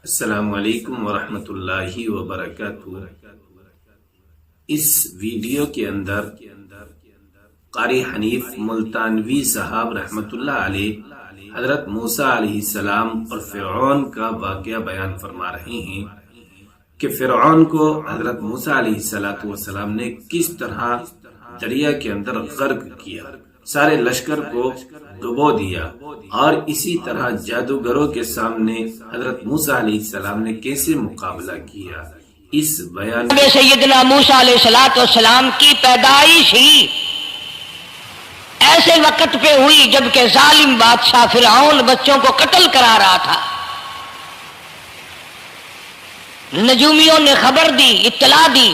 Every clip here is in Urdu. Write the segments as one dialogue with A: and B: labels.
A: السلام علیکم ورحمۃ اللہ وبرکاتہ۔ اس ویڈیو کے اندر قاری حنیف ملتانوی صاحب رحمۃ اللہ علیہ حضرت موسیٰ علیہ السلام اور فرعون کا واقعہ بیان فرما رہے ہیں کہ فرعون کو حضرت موسیٰ علیہ السلام نے کس طرح دریا کے اندر غرق کیا، سارے لشکر کو ڈبو دیا، اور اسی طرح جادوگروں کے سامنے حضرت موسیٰ علیہ السلام نے کیسے مقابلہ کیا۔ اس بیان
B: سیدنا موسیٰ علیہ السلام کی پیدائش ہی ایسے وقت پہ ہوئی جبکہ ظالم بادشاہ فرعون بچوں کو قتل کرا رہا تھا۔ نجومیوں نے خبر دی، اطلاع دی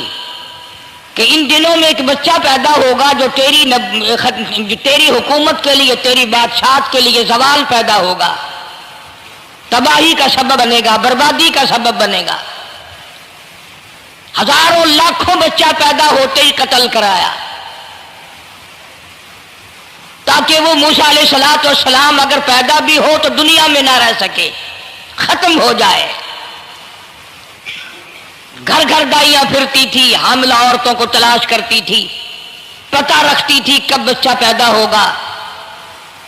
B: کہ ان دنوں میں ایک بچہ پیدا ہوگا جو تیری حکومت کے لیے، تیری بادشاہت کے لیے زوال پیدا ہوگا، تباہی کا سبب بنے گا، بربادی کا سبب بنے گا۔ ہزاروں لاکھوں بچہ پیدا ہوتے ہی قتل کرایا تاکہ وہ موسیٰ علیہ السلام اگر پیدا بھی ہو تو دنیا میں نہ رہ سکے، ختم ہو جائے۔ گھر گھر دائیاں پھرتی تھی، حاملہ عورتوں کو تلاش کرتی تھی، پتہ رکھتی تھی کب بچہ پیدا ہوگا۔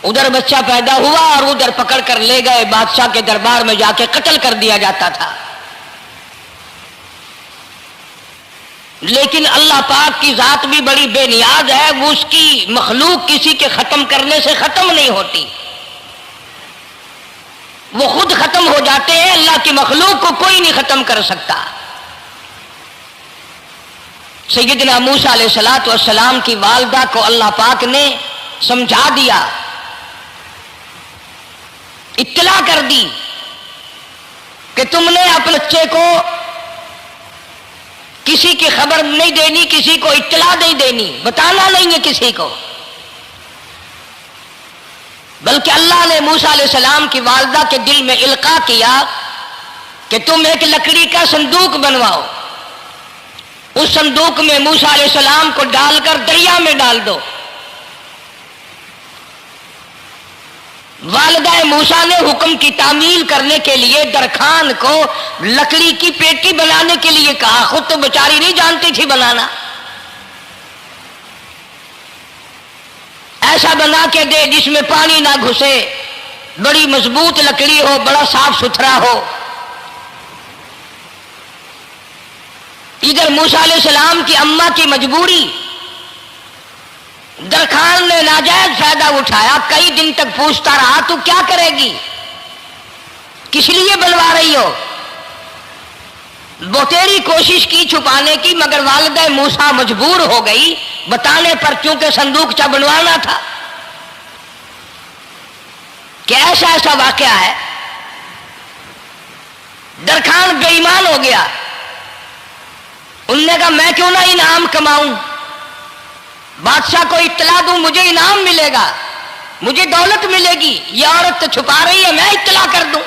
B: ادھر بچہ پیدا ہوا اور ادھر پکڑ کر لے گئے، بادشاہ کے دربار میں جا کے قتل کر دیا جاتا تھا۔ لیکن اللہ پاک کی ذات بھی بڑی بے نیاز ہے، وہ اس کی مخلوق کسی کے ختم کرنے سے ختم نہیں ہوتی، وہ خود ختم ہو جاتے ہیں۔ اللہ کی مخلوق کو کوئی نہیں ختم کر سکتا۔ سیدنا موسیٰ علیہ السلام کی والدہ کو اللہ پاک نے سمجھا دیا، اطلاع کر دی کہ تم نے اپنے بچے کو کسی کی خبر نہیں دینی، کسی کو اطلاع نہیں دینی، بتانا نہیں ہے کسی کو، بلکہ اللہ نے موسیٰ علیہ السلام کی والدہ کے دل میں القاء کیا کہ تم ایک لکڑی کا صندوق بنواؤ، اس صندوق میں موسیٰ علیہ السلام کو ڈال کر دریا میں ڈال دو۔ والدہ موسیٰ نے حکم کی تعمیل کرنے کے لیے درخان کو لکڑی کی پیٹی بنانے کے لیے کہا، خود تو بیچاری نہیں جانتی تھی بنانا۔ ایسا بنا کے دے جس میں پانی نہ گھسے، بڑی مضبوط لکڑی ہو، بڑا صاف ستھرا ہو۔ ادھر موسیٰ علیہ السلام کی اماں کی مجبوری، درخان نے ناجائز فائدہ اٹھایا، کئی دن تک پوچھتا رہا تو کیا کرے گی، کس لیے بنوا رہی ہو؟ بتیری کوشش کی چھپانے کی، مگر والدہ موسیٰ مجبور ہو گئی بتانے پر، چونکہ صندوق بنوانا تھا۔ کہ ایسا واقعہ ہے، درخان بے ایمان ہو گیا۔ انہوں نے کہا میں کیوں نہ انعام کماؤں، بادشاہ کو اطلاع دوں، مجھے انعام ملے گا، مجھے دولت ملے گی، یہ عورت تو چھپا رہی ہے، میں اطلاع کر دوں۔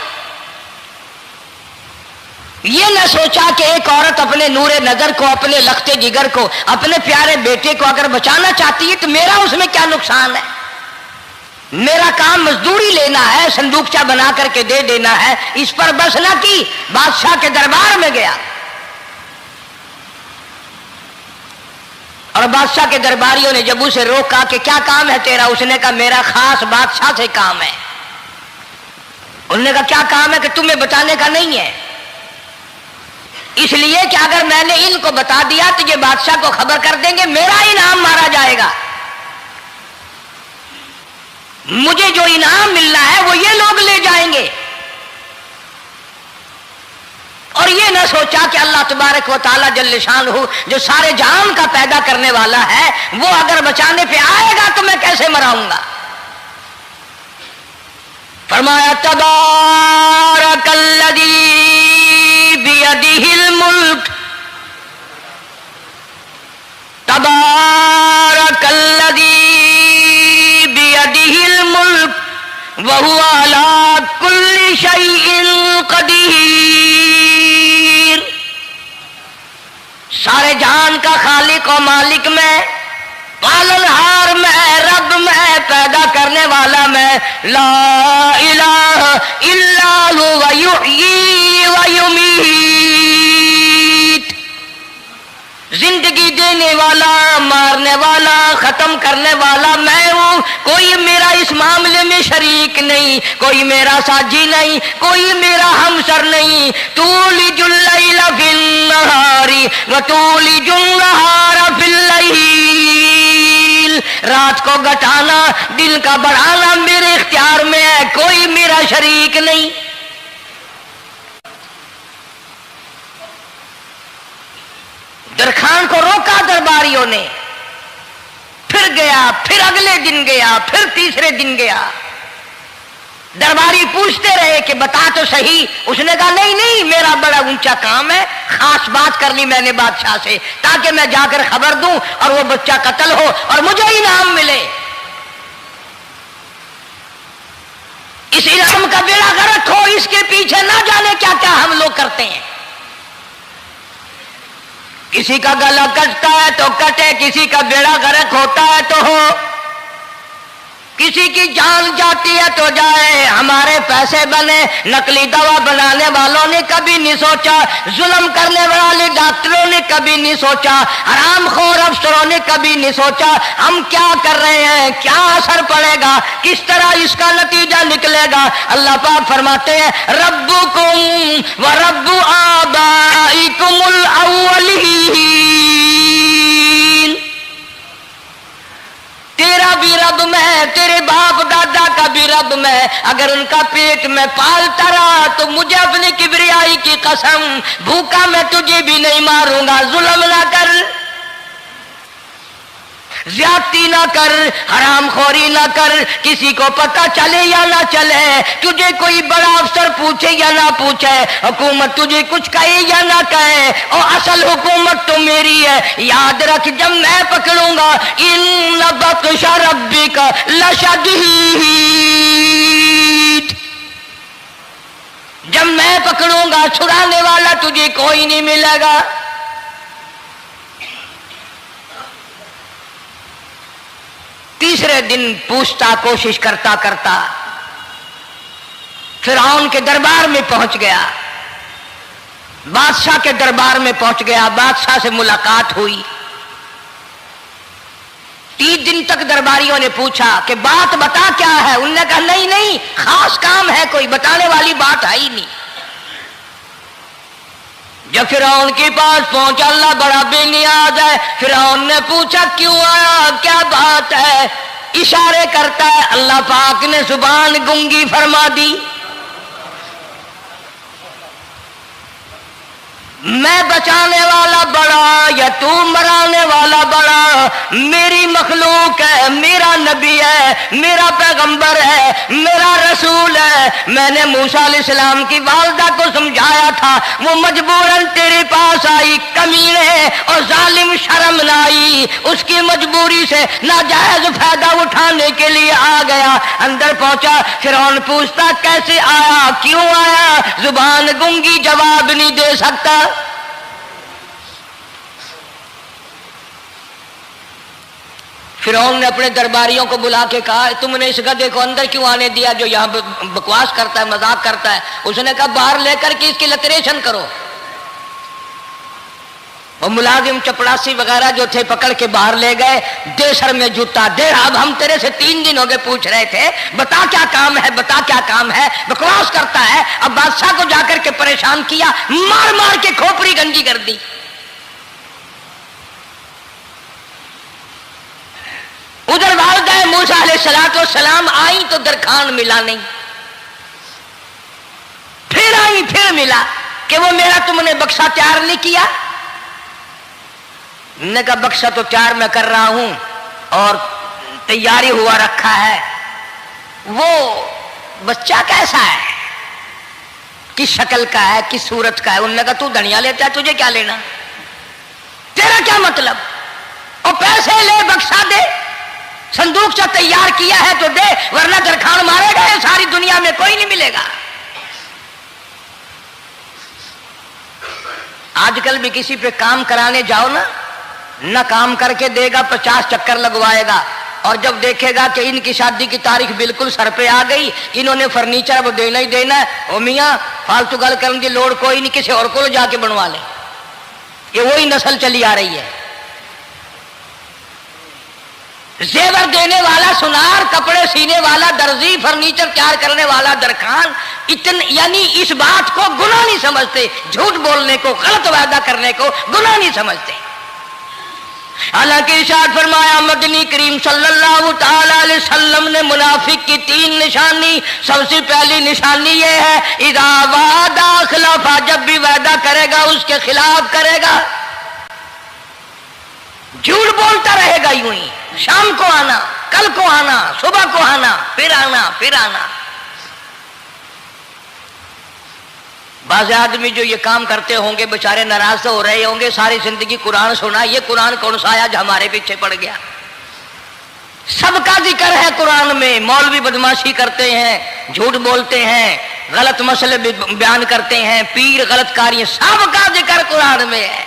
B: یہ نہ سوچا کہ ایک عورت اپنے نور نظر کو، اپنے لخت جگر کو، اپنے پیارے بیٹے کو اگر بچانا چاہتی ہے تو میرا اس میں کیا نقصان ہے؟ میرا کام مزدوری لینا ہے، صندوقچہ بنا کر کے دے دینا ہے۔ اس پر بس نہ کی، بادشاہ کے دربار میں گیا اور بادشاہ کے درباریوں نے جب اسے روکا کہ کیا کام ہے تیرا، اس نے کہا میرا خاص بادشاہ سے کام ہے۔ انہوں نے کہا کیا کام ہے؟ کہ تمہیں بتانے کا نہیں ہے، اس لیے کہ اگر میں نے ان کو بتا دیا تو یہ بادشاہ کو خبر کر دیں گے، میرا انعام مارا جائے گا، مجھے جو انعام ملنا ہے وہ یہ لوگ لے جائیں گے۔ اور یہ نہ سوچا کہ اللہ تبارک و تعالی جل شانہ جو سارے جہان کا پیدا کرنے والا ہے، وہ اگر بچانے پہ آئے گا تو میں کیسے مراؤں گا۔ فرمایا تبارک الذی بیدہ الملک، تبارک الذی بیدہ الملک وہو علی کل شیء قدیر۔ سارے جہان کا خالق و مالک میں، پالنہار میں، رب میں، پیدا کرنے والا میں، لا الہ الا هو یحیی و توڑنے والا، مارنے والا، ختم کرنے والا میں ہوں، کوئی میرا اس معاملے میں شریک نہیں، کوئی میرا ساجی نہیں، کوئی میرا ہمسر نہیں۔ تولج اللیل فی النہار وتولج النہار فی اللیل، رات کو گھٹانا دن کا بڑھانا میرے اختیار میں ہے، کوئی میرا شریک نہیں۔ درخان کو روکا درباریوں نے، پھر گیا، پھر اگلے دن گیا، پھر تیسرے دن گیا۔ درباری پوچھتے رہے کہ بتا تو صحیح، اس نے کہا نہیں نہیں، میرا بڑا اونچا کام ہے، خاص بات کر لی میں نے بادشاہ سے تاکہ میں جا کر خبر دوں اور وہ بچہ قتل ہو اور مجھے انعام ملے۔ اس انعام کا بیڑا غرق ہو، اس کے پیچھے نہ جانے کیا کیا ہم لوگ کرتے ہیں۔ کسی کا گلا کٹتا ہے تو کٹے، کسی کا بیڑا غرق ہوتا ہے تو ہو، کسی کی جان جاتی ہے تو جائے، ہمارے پیسے بنے۔ نقلی دوا بنانے والوں نے کبھی نہیں سوچا، ظلم کرنے والے ڈاکٹروں نے کبھی نہیں سوچا، حرام خور افسروں نے کبھی نہیں سوچا ہم کیا کر رہے ہیں، کیا اثر پڑے گا، کس طرح اس کا نتیجہ نکلے گا۔ اللہ پاک فرماتے ہیں ربکم و رب آبائکم الاولین، تیرا بھی رب میں، تیرے باپ دادا کا بھی رب میں، اگر ان کا پیٹ میں پالتا رہا تو مجھے اپنی کبریائی کی قسم، بھوکا میں تجھے بھی نہیں ماروں گا۔ ظلم نہ کر، زیادتی نہ کر، حرام خوری نہ کر، کسی کو پتہ چلے یا نہ چلے، تجھے کوئی بڑا افسر پوچھے یا نہ پوچھے، حکومت تجھے کچھ کہے یا نہ کہے، اور اصل حکومت تو میری ہے۔ یاد رکھ جب میں پکڑوں گا ان بطش ربک لشدید، جب میں پکڑوں گا چھڑانے والا تجھے کوئی نہیں ملے گا۔ تیسرے دن پوچھتا، کوشش کرتا کرتا فرعون کے دربار میں پہنچ گیا، بادشاہ کے دربار میں پہنچ گیا، بادشاہ سے ملاقات ہوئی۔ 3 دن تک درباریوں نے پوچھا کہ بات بتا کیا ہے، انہوں نے کہا نہیں نہیں، خاص کام ہے، کوئی بتانے والی بات ہے ہی نہیں۔ جب فرعون کے پاس پہنچا، اللہ بڑا بے نیاز ہے، فرعون نے پوچھا کیوں آیا، کیا بات ہے، اشارے کرتا ہے، اللہ پاک نے زبان گنگی فرما دی۔ میں بچانے والا بڑا یا تو مرانے والا بڑا، میری مخلوق ہے، میرا نبی ہے، میرا پیغمبر ہے، میرا رسول ہے۔ میں نے موسیٰ علیہ السلام کی والدہ کو سمجھایا تھا، وہ مجبوراً تیرے پاس آئی، کمینے اور ظالم شرم نہ آئی، اس کی مجبوری سے ناجائز فائدہ اٹھانے کے لیے آ گیا۔ اندر پہنچا، فرعون پوچھتا کیسے آیا، کیوں آیا، زبان گنگی جواب نہیں دے سکتا۔ فرعون نے اپنے درباریوں کو بلا کے کہا تم نے اس گدھے کو اندر کیوں آنے دیا جو یہاں بکواس کرتا ہے، مذاق کرتا ہے؟ اس نے کہا باہر لے کر کے اس کی لتریشن کرو۔ وہ ملازم چپڑاسی وغیرہ جو تھے پکڑ کے باہر لے گئے، دے سر میں جوتا، دے اب ہم تیرے سے 3 دن ہو گئے پوچھ رہے تھے، بتا کیا کام ہے، بتا کیا کام ہے، بکواس کرتا ہے۔ اب بادشاہ کو جا کر کے پریشان کیا، مار مار کے کھوپڑی گنجی کر دی۔ ادھر والدہ موسیٰ علیہ السلام آئی تو درخان ملا نہیں، پھر آئی پھر ملا کہ وہ میرا تم نے بکسا تیار نہیں کیا۔ نے کہا بکسا تو تیار میں کر رہا ہوں اور تیاری ہوا رکھا ہے، وہ بچہ کیسا ہے، کس شکل کا ہے، کس صورت کا ہے؟ انہوں نے کہا تو دھنیا لیتا ہے، تجھے کیا لینا، تیرا کیا مطلب، اور پیسے لے بکسا دے، صندوق سے تیار کیا ہے تو دے، ورنہ درخان مارے گئے، ساری دنیا میں کوئی نہیں ملے گا۔ آج کل بھی کسی پہ کام کرانے جاؤ نا، نہ کام کر کے دے گا، 50 چکر لگوائے گا، اور جب دیکھے گا کہ ان کی شادی کی تاریخ بالکل سر پہ آ گئی، انہوں نے فرنیچر وہ دینا ہی دینا ہے، او میاں فالتو گل کرنے کی لوڑ کوئی نہیں، کسی اور کو جا کے بنوا لے۔ یہ وہی نسل چلی آ رہی ہے۔ زیور دینے والا سنار، کپڑے سینے والا درزی، فرنیچر تیار کرنے والا درخان، یعنی اس بات کو گناہ نہیں سمجھتے، جھوٹ بولنے کو، غلط وعدہ کرنے کو گناہ نہیں سمجھتے۔ حالانکہ ارشاد فرمایا مدنی کریم صلی اللہ تعالی علیہ وسلم نے منافق کی 3 نشانی، سب سے پہلی نشانی یہ ہے اذا وعد اخلف، جب بھی وعدہ کرے گا اس کے خلاف کرے گا، جھوٹ بولتا رہے گا، یوں ہی شام کو آنا، کل کو آنا، صبح کو آنا، پھر آنا، پھر آنا۔ بعض آدمی جو یہ کام کرتے ہوں گے بیچارے ناراض ہو رہے ہوں گے، ساری زندگی قرآن سنا، یہ قرآن کون سا آیا جو ہمارے پیچھے پڑ گیا؟ سب کا ذکر ہے قرآن میں، مولوی بدماشی کرتے ہیں، جھوٹ بولتے ہیں، غلط مسئلے بیان کرتے ہیں، پیر غلط کاری، سب کا ذکر قرآن میں ہے۔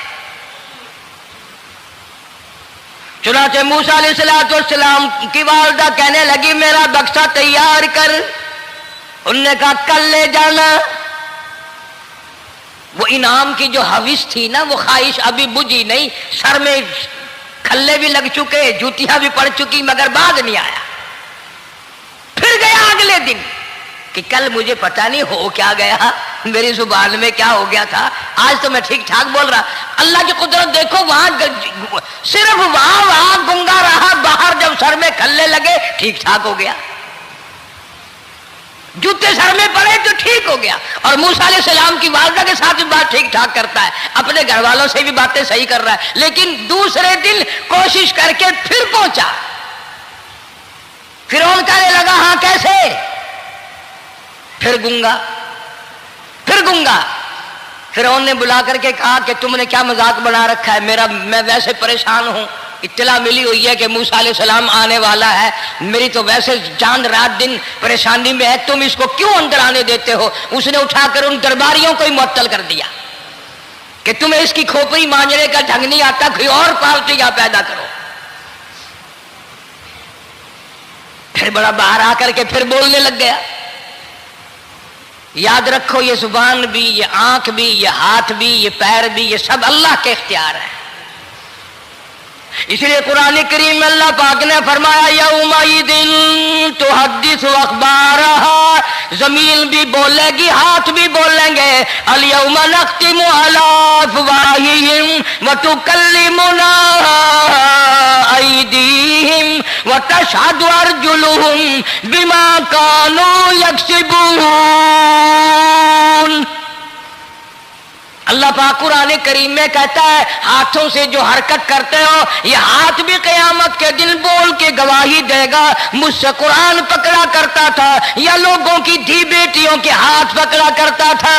B: چنانچہ موسیٰ علیہ السلام کی والدہ کہنے لگی میرا بکسا تیار کر، انہوں نے کہا کل لے جانا۔ وہ انعام کی جو حوث تھی نا، وہ خواہش ابھی بجھی نہیں، سر میں کھلے بھی لگ چکے، جوتیاں بھی پڑ چکی، مگر بعد نہیں آیا۔ پھر گیا اگلے دن کہ کل مجھے پتہ نہیں ہو کیا گیا، میری زبان میں کیا ہو گیا تھا، آج تو میں ٹھیک ٹھاک بول رہا۔ اللہ کی قدرت دیکھو، وہاں صرف وہاں گنگا رہا، باہر جب سر میں کھلے لگے ٹھیک ٹھاک ہو گیا، جوتے سر میں پڑے تو ٹھیک ہو گیا۔ اور موسیٰ علیہ السلام کی والدہ کے ساتھ بھی بات ٹھیک ٹھاک کرتا ہے، اپنے گھر والوں سے بھی باتیں صحیح کر رہا ہے، لیکن دوسرے دن کوشش کر کے پھر پہنچا۔ فرعون کہنے لگا ہاں کیسے؟ پھر گنگا، پھر گنگا۔ فرعون نے بلا کر کے کہا کہ تم نے کیا مذاق بنا رکھا ہے، میں ویسے پریشان ہوں، اطلاع ملی ہوئی ہے کہ موسیٰ علیہ السلام آنے والا ہے، میری تو ویسے چاند رات دن پریشانی میں ہے، تم اس کو کیوں اندر آنے دیتے ہو؟ اس نے اٹھا کر ان درباریوں کو ہی معطل کر دیا کہ تمہیں اس کی کھوپڑی مانجنے کا ڈھنگ نہیں آتا، کوئی اور پارٹیاں پیدا کرو۔ پھر بڑا باہر آ کر کے پھر بولنے لگ گیا۔ یاد رکھو یہ زبان بھی، یہ آنکھ بھی، یہ ہاتھ بھی، یہ پیر بھی، یہ سب اللہ کے اختیار ہے۔ اس لیے قرآن کریم میں اللہ پاک نے فرمایا یومئذ تحدث اخبارہا، زمین بھی بولے گی، ہاتھ بھی بولیں گے، الیوم نختم علی افواہہم وتکلمنا ایدیہم وتشہد ارجلہم بما کانوا یکسبون۔ اللہ پاک قرآن کریم میں کہتا ہے ہاتھوں سے جو حرکت کرتے ہو، یہ ہاتھ بھی قیامت کے دن بول کے گواہی دے گا مجھ سے قرآن پکڑا کرتا تھا یا لوگوں کی دھی بیٹیوں کے ہاتھ پکڑا کرتا تھا۔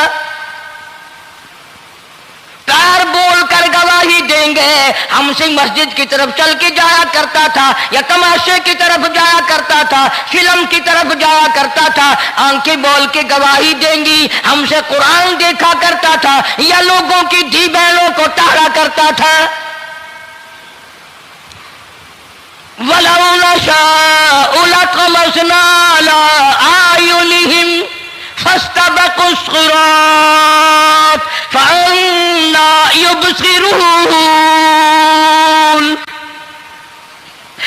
B: پیر بول کر گواہی دیں گے ہم سے مسجد کی طرف چل کے جایا کرتا تھا یا تماشے کی طرف جایا کرتا تھا، فلم کی طرف جایا کرتا تھا، آنکھیں بول کے گواہی دیں گی ہم سے قرآن دیکھا کرتا تھا یا لوگوں کی دھی بہنوں کو ٹہرا کرتا تھا۔ وَلَوْ نَشَاءُ لَطَمَسْنَا عَلَىٰ أَعْيُنِهِمْ فَاسْتَبَقُوا الصِّرَاطَ فَأَنَّىٰ يُبْصِرُونَ۔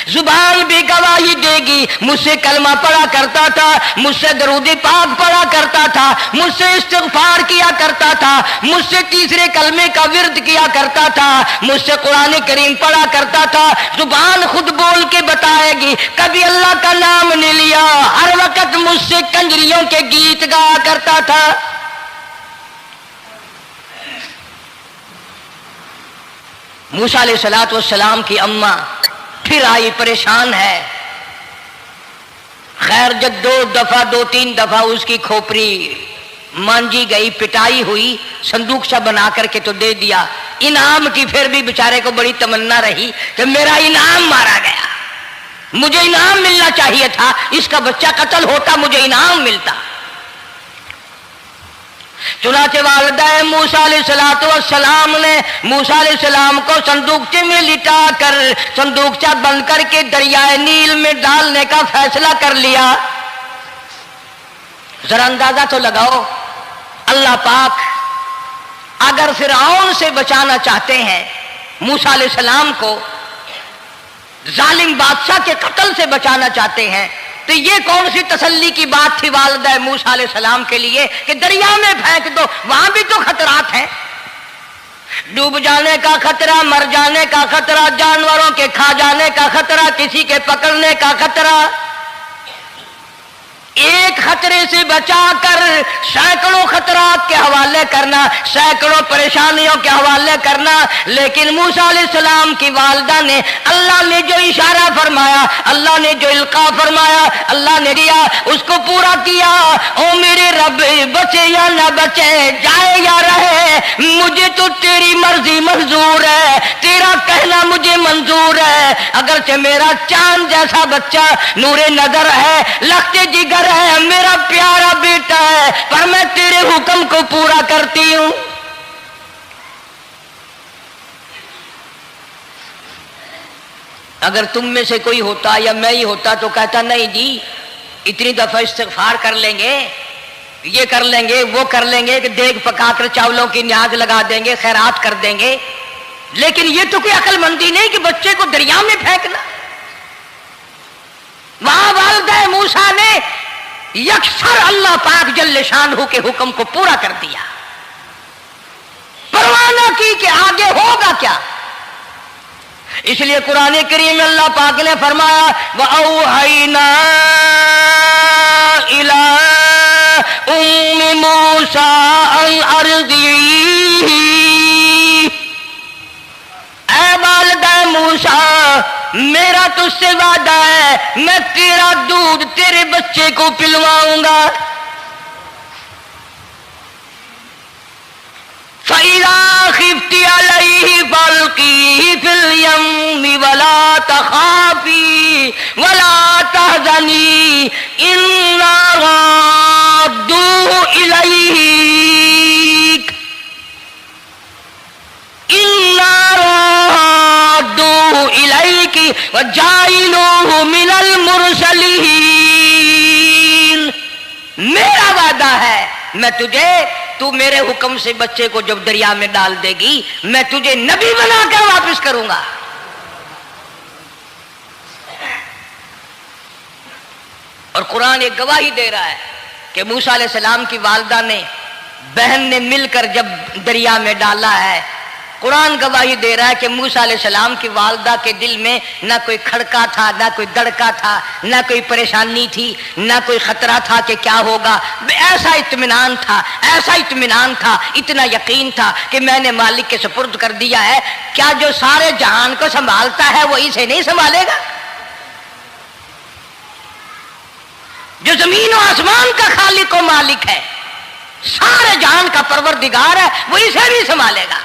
B: زبان بھی گواہی دے گی مجھ سے کلمہ پڑھا کرتا تھا، مجھ سے درود پاک پڑھا کرتا تھا، مجھ سے استغفار کیا کرتا تھا، مجھ سے تیسرے کلمے کا ورد کیا کرتا تھا، مجھ سے قرآن کریم پڑھا کرتا تھا۔ زبان خود بول کے بتائے گی، کبھی اللہ کا نام نہیں لیا، ہر وقت مجھ سے کنجریوں کے گیت گایا کرتا تھا۔ موسیٰ علیہ السلام کی اماں پھر آئی، پریشان ہے، خیر جب دو تین دفعہ اس کی کھوپڑی مانجی گئی، پٹائی ہوئی، صندوق سا بنا کر کے تو دے دیا۔ انعام کی پھر بھی بیچارے کو بڑی تمنا رہی کہ میرا انعام مارا گیا، مجھے انعام ملنا چاہیے تھا، اس کا بچہ قتل ہوتا مجھے انعام ملتا۔ چنانچہ والدہ موسیٰ علیہ السلام نے موسیٰ علیہ السلام کو صندوقچے میں لٹا کر صندوقچہ بند کر کے دریائے نیل میں ڈالنے کا فیصلہ کر لیا۔ ذرا اندازہ تو لگاؤ، اللہ پاک اگر فرعون سے بچانا چاہتے ہیں موسیٰ علیہ السلام کو ظالم بادشاہ کے قتل سے بچانا چاہتے ہیں، تو یہ کون سی تسلی کی بات تھی والدہ موسیٰ علیہ السلام کے لیے کہ دریا میں پھینک دو، وہاں بھی تو خطرات ہیں، ڈوب جانے کا خطرہ، مر جانے کا خطرہ، جانوروں کے کھا جانے کا خطرہ، کسی کے پکڑنے کا خطرہ۔ ایک خطرے سے بچا کر سینکڑوں خطرات کے حوالے کرنا، سینکڑوں پریشانیوں کے حوالے کرنا، لیکن موسیٰ علیہ السلام کی والدہ نے اللہ نے جو اشارہ فرمایا، اللہ نے جو القاء فرمایا، اللہ نے دیا، اس کو پورا کیا۔ او میرے رب، بچے یا نہ بچے، جائے یا رہے، مجھے تو تیری مرضی منظور ہے، تیرا کہنا مجھے منظور ہے۔ اگرچہ میرا چاند جیسا بچہ نور نظر ہے، لخت جگر ہے، میرا پیارا بیٹا ہے، پر میں تیرے حکم کو پورا کرتی ہوں۔ اگر تم میں سے کوئی ہوتا یا میں ہی ہوتا تو کہتا نہیں جی، اتنی دفعہ استغفار کر لیں گے، یہ کر لیں گے، وہ کر لیں گے، کہ دیگ پکا کر چاولوں کی نیاز لگا دیں گے، خیرات کر دیں گے، لیکن یہ تو کوئی عقل مندی نہیں کہ بچے کو دریا میں پھینکنا۔ وہاں والدہ موسیٰ نے یکسر اللہ پاک جل شانہ کے حکم کو پورا کر دیا، پرواہ نہ کی کہ آگے ہوگا کیا۔ اس لیے قرآن کریم میں اللہ پاک نے فرمایا وَأَوْحَيْنَا إِلَىٰ أُمِّ مُوسَىٰ أَنْ أَرْضِعِيهِ، اے والدہ موسیٰ، میرا تجھ سے وعدہ ہے، میں تیرا دودھ تیرے بچے کو پلواؤں گا۔ فَإِذَا خِفْتِ عَلَيْهِ فَأَلْقِيهِ فِي الْيَمِّ وَلَا تَخَافِي وَلَا تَحْزَنِي إِنَّا رَادُّوهُ إِلَيْكَ وَجَاعِلُوهُ مِنَ الْمُرْسَلِينَ۔ میرا وعدہ ہے، میں تجھے، تو میرے حکم سے بچے کو جب دریا میں ڈال دے گی، میں تجھے نبی بنا کر واپس کروں گا۔ اور قرآن ایک گواہی دے رہا ہے کہ موسیٰ علیہ السلام کی والدہ نے، بہن نے مل کر جب دریا میں ڈالا ہے، قرآن گواہی دے رہا ہے کہ موسیٰ علیہ السلام کی والدہ کے دل میں نہ کوئی کھڑکا تھا، نہ کوئی دڑکا تھا، نہ کوئی پریشانی تھی، نہ کوئی خطرہ تھا کہ کیا ہوگا۔ ایسا اطمینان تھا، ایسا اطمینان تھا، اتنا یقین تھا کہ میں نے مالک کے سپرد کر دیا ہے، کیا جو سارے جہان کو سنبھالتا ہے وہ اسے نہیں سنبھالے گا؟ جو زمین و آسمان کا خالق و مالک ہے، سارے جہان کا پروردگار ہے، وہ اسے بھی سنبھالے گا۔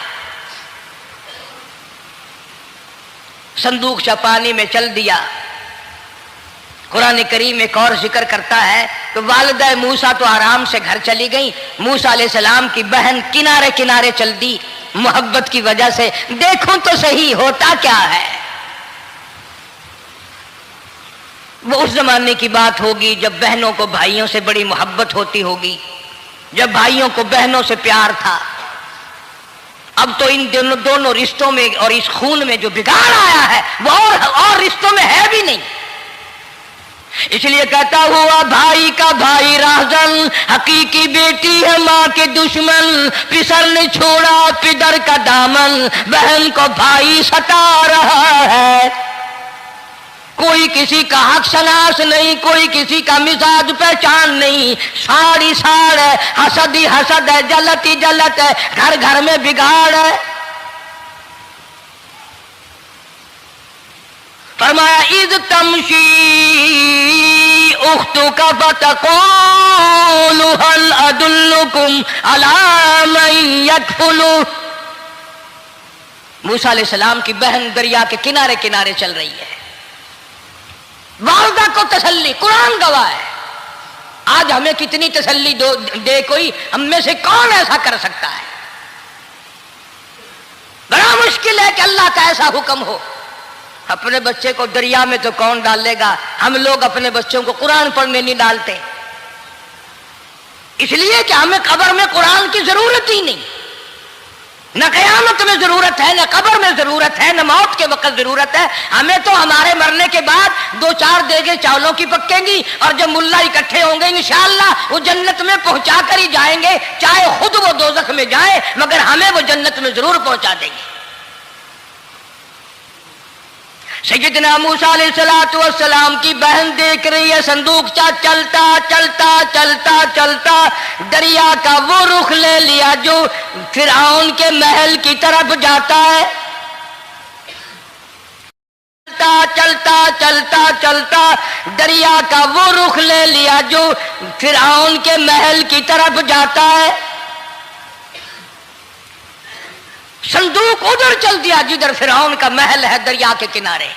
B: صندوق پانی میں چل دیا۔ قرآن کریم ایک اور ذکر کرتا ہے کہ والدہ موسیٰ تو آرام سے گھر چلی گئی، موسیٰ علیہ السلام کی بہن کنارے کنارے چل دی محبت کی وجہ سے، دیکھوں تو صحیح ہوتا کیا ہے۔ وہ اس زمانے کی بات ہوگی جب بہنوں کو بھائیوں سے بڑی محبت ہوتی ہوگی، جب بھائیوں کو بہنوں سے پیار تھا۔ اب تو ان دونوں رشتوں میں اور اس خون میں جو بگاڑ آیا ہے وہ اور رشتوں میں ہے بھی نہیں۔ اس لیے کہتا ہوا بھائی کا بھائی راہزن، حقیقی بیٹی ہے ماں کے دشمن، پسر نے چھوڑا پدر کا دامن، بہن کو بھائی ستا رہا ہے۔ کوئی کسی کا حق شناس نہیں، کوئی کسی کا مزاج پہچان نہیں، ساڑی ساڑ ہے، حسد ہی حسد ہے، جلت ہی جلت ہے، گھر گھر میں بگاڑ ہے۔ فرمایا اذ تمشی اختک فتقول هل ادلکم علی من یکفل۔ موسیٰ علیہ السلام کی بہن دریا کے کنارے کنارے چل رہی ہے، والدہ کو تسلی، قرآن گواہ ہے۔ آج ہمیں کتنی تسلی دے کوئی، ہم میں سے کون ایسا کر سکتا ہے؟ بڑا مشکل ہے کہ اللہ کا ایسا حکم ہو۔ اپنے بچے کو دریا میں تو کون ڈالے گا؟ ہم لوگ اپنے بچوں کو قرآن پڑھنے نہیں ڈالتے، اس لیے کہ ہمیں قبر میں قرآن کی ضرورت ہی نہیں۔ نہ قیامت میں ضرورت ہے، نہ قبر میں ضرورت ہے، نہ موت کے وقت ضرورت ہے. ہمیں تو ہمارے مرنے کے بعد 2-4 دیگیں چاولوں کی پکیں گی اور جب ملا اکٹھے ہوں گے انشاءاللہ وہ جنت میں پہنچا کر ہی جائیں گے، چاہے خود وہ دوزخ میں جائیں مگر ہمیں وہ جنت میں ضرور پہنچا دیں گے. سیدنا موسیٰ علیہ السلام کی بہن دیکھ رہی ہے صندوقچہ چلتا چلتا چلتا چلتا دریا کا وہ رخ لے لیا جو فرعون کے محل کی طرف جاتا ہے. چلتا چلتا چلتا دریا کا وہ رخ لے لیا جو فرعون کے محل کی طرف جاتا ہے. صندوق ادھر چل دیا جدھر فرعون کا محل ہے دریا کے کنارے.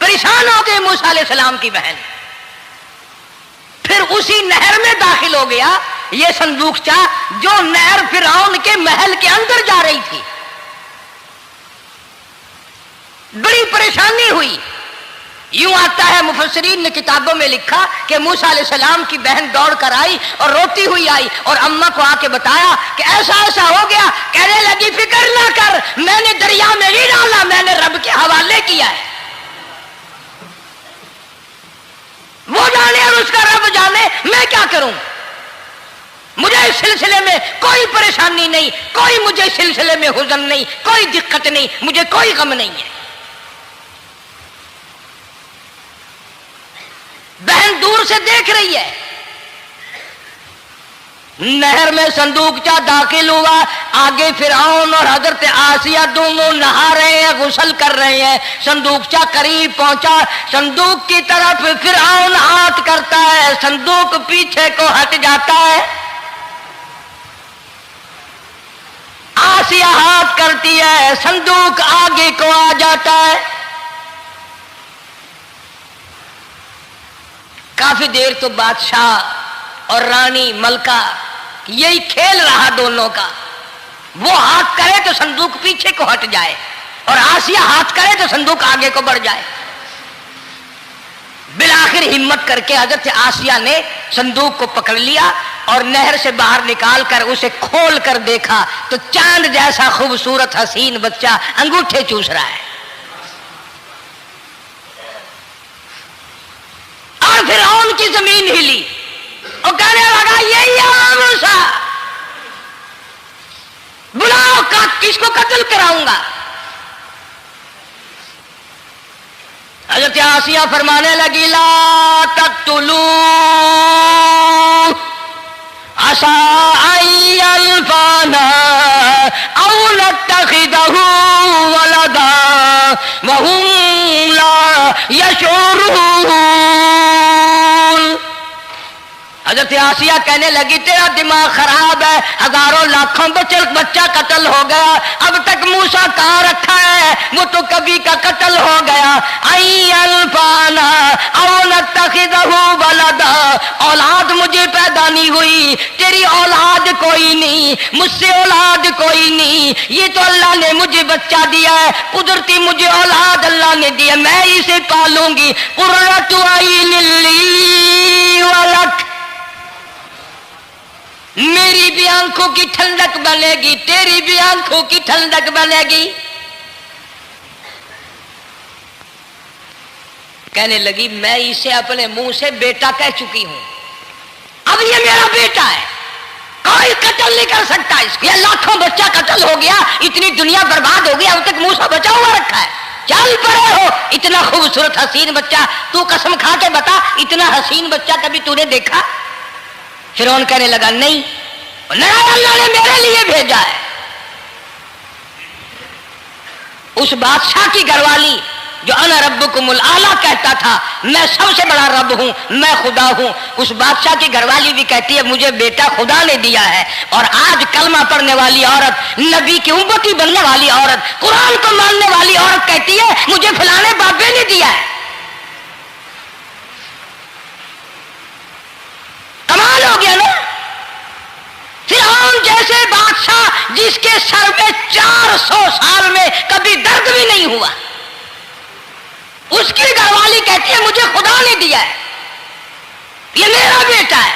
B: پریشان ہو گئے موسیٰ علیہ السلام کی بہن. پھر اسی نہر میں داخل ہو گیا یہ صندوقچہ جو نہر فرعون کے محل کے اندر جا رہی تھی. بڑی پریشانی ہوئی. یوں آتا ہے مفسرین نے کتابوں میں لکھا کہ موسیٰ علیہ السلام کی بہن دوڑ کر آئی اور روتی ہوئی آئی اور اماں کو آ کے بتایا کہ ایسا ایسا ہو گیا. کہنے لگی فکر نہ کر، میں نے دریا میں نہیں ڈالا، میں نے رب کے حوالے کیا ہے. وہ جانے اور اس کا رب جانے، میں کیا کروں. مجھے اس سلسلے میں کوئی پریشانی نہیں، کوئی مجھے اس سلسلے میں حزن نہیں، کوئی دقت نہیں، مجھے کوئی غم نہیں ہے. بہن دور سے دیکھ رہی ہے. نہر میں صندوقچہ داخل ہوا، آگے فرعون اور حضرت آسیہ دونوں نہا رہے ہیں، غسل کر رہے ہیں. صندوقچہ قریب پہنچا، صندوق کی طرف فرعون ہاتھ کرتا ہے، صندوق پیچھے کو ہٹ جاتا ہے. آسیہ ہاتھ کرتی ہے، صندوق آگے کو آ جاتا ہے. کافی دیر تو بادشاہ اور رانی ملکہ یہی کھیل رہا دونوں کا. وہ ہاتھ کرے تو صندوق پیچھے کو ہٹ جائے اور آسیہ ہاتھ کرے تو صندوق آگے کو بڑھ جائے. بالآخر ہمت کر کے حضرت آسیہ نے صندوق کو پکڑ لیا اور نہر سے باہر نکال کر اسے کھول کر دیکھا تو چاند جیسا خوبصورت حسین بچہ انگوٹھے چوس رہا ہے. اور فرعون کی زمین ہلی اور کہنے لگا یہی ہے موسیٰ، بلاؤ کس کو قتل کراؤں گا. حضرت آسیہ فرمانے لگی لا تقتلوا عسى أن ينفعنا أو نتخذه ولدا وهم لا يشعرون. حضرت آسیہ کہنے لگی تیرا دماغ خراب ہے، ہزاروں لاکھوں بچہ قتل ہو گیا، اب تک موسیٰ کہاں رکھا ہے، وہ تو کبھی کا قتل ہو گیا. انفعنا او نتخذہ ولدا، اولاد مجھے پیدا نہیں ہوئی، تیری اولاد کوئی نہیں، مجھ سے اولاد کوئی نہیں، یہ تو اللہ نے مجھے بچہ دیا ہے، قدرتی مجھے اولاد اللہ نے دیا، میں اسے پالوں گی. قرۃ عین لی ولک، میری بھی آنکھوں کی ٹھنڈک بنے گی، تیری بھی آنکھوں کی ٹھنڈک بنے گی. کہنے لگی میں اسے اپنے منہ سے بیٹا کہہ چکی ہوں، اب یہ میرا بیٹا ہے، کوئی قتل نہیں کر سکتا اس کو. یہ لاکھوں بچہ قتل ہو گیا، اتنی دنیا برباد ہو گئی، اب تک موسیٰ بچا ہوا رکھا ہے. چل پڑے ہو، اتنا خوبصورت حسین بچہ، تو قسم کھا کے بتا اتنا حسین بچہ کبھی تو نے دیکھا؟ فرعون کہنے لگا نہیں، اللہ نے میرے لیے بھیجا ہے. اس بادشاہ کی گھر والی جو انا ربکم الاعلی کہتا تھا میں سب سے بڑا رب ہوں، میں خدا ہوں، اس بادشاہ کی گھر والی بھی کہتی ہے مجھے بیٹا خدا نے دیا ہے. اور آج کلمہ پڑھنے والی عورت، نبی کی امتی بننے والی عورت، قرآن کو ماننے والی عورت کہتی ہے مجھے فلانے بابے نے دیا ہے. کمال ہو گیا نا. فرعون جیسے بادشاہ جس کے سر میں 400 سال میں کبھی درد بھی نہیں ہوا، اس کی گھر والی کہتی ہے مجھے خدا نے دیا ہے، یہ میرا بیٹا ہے.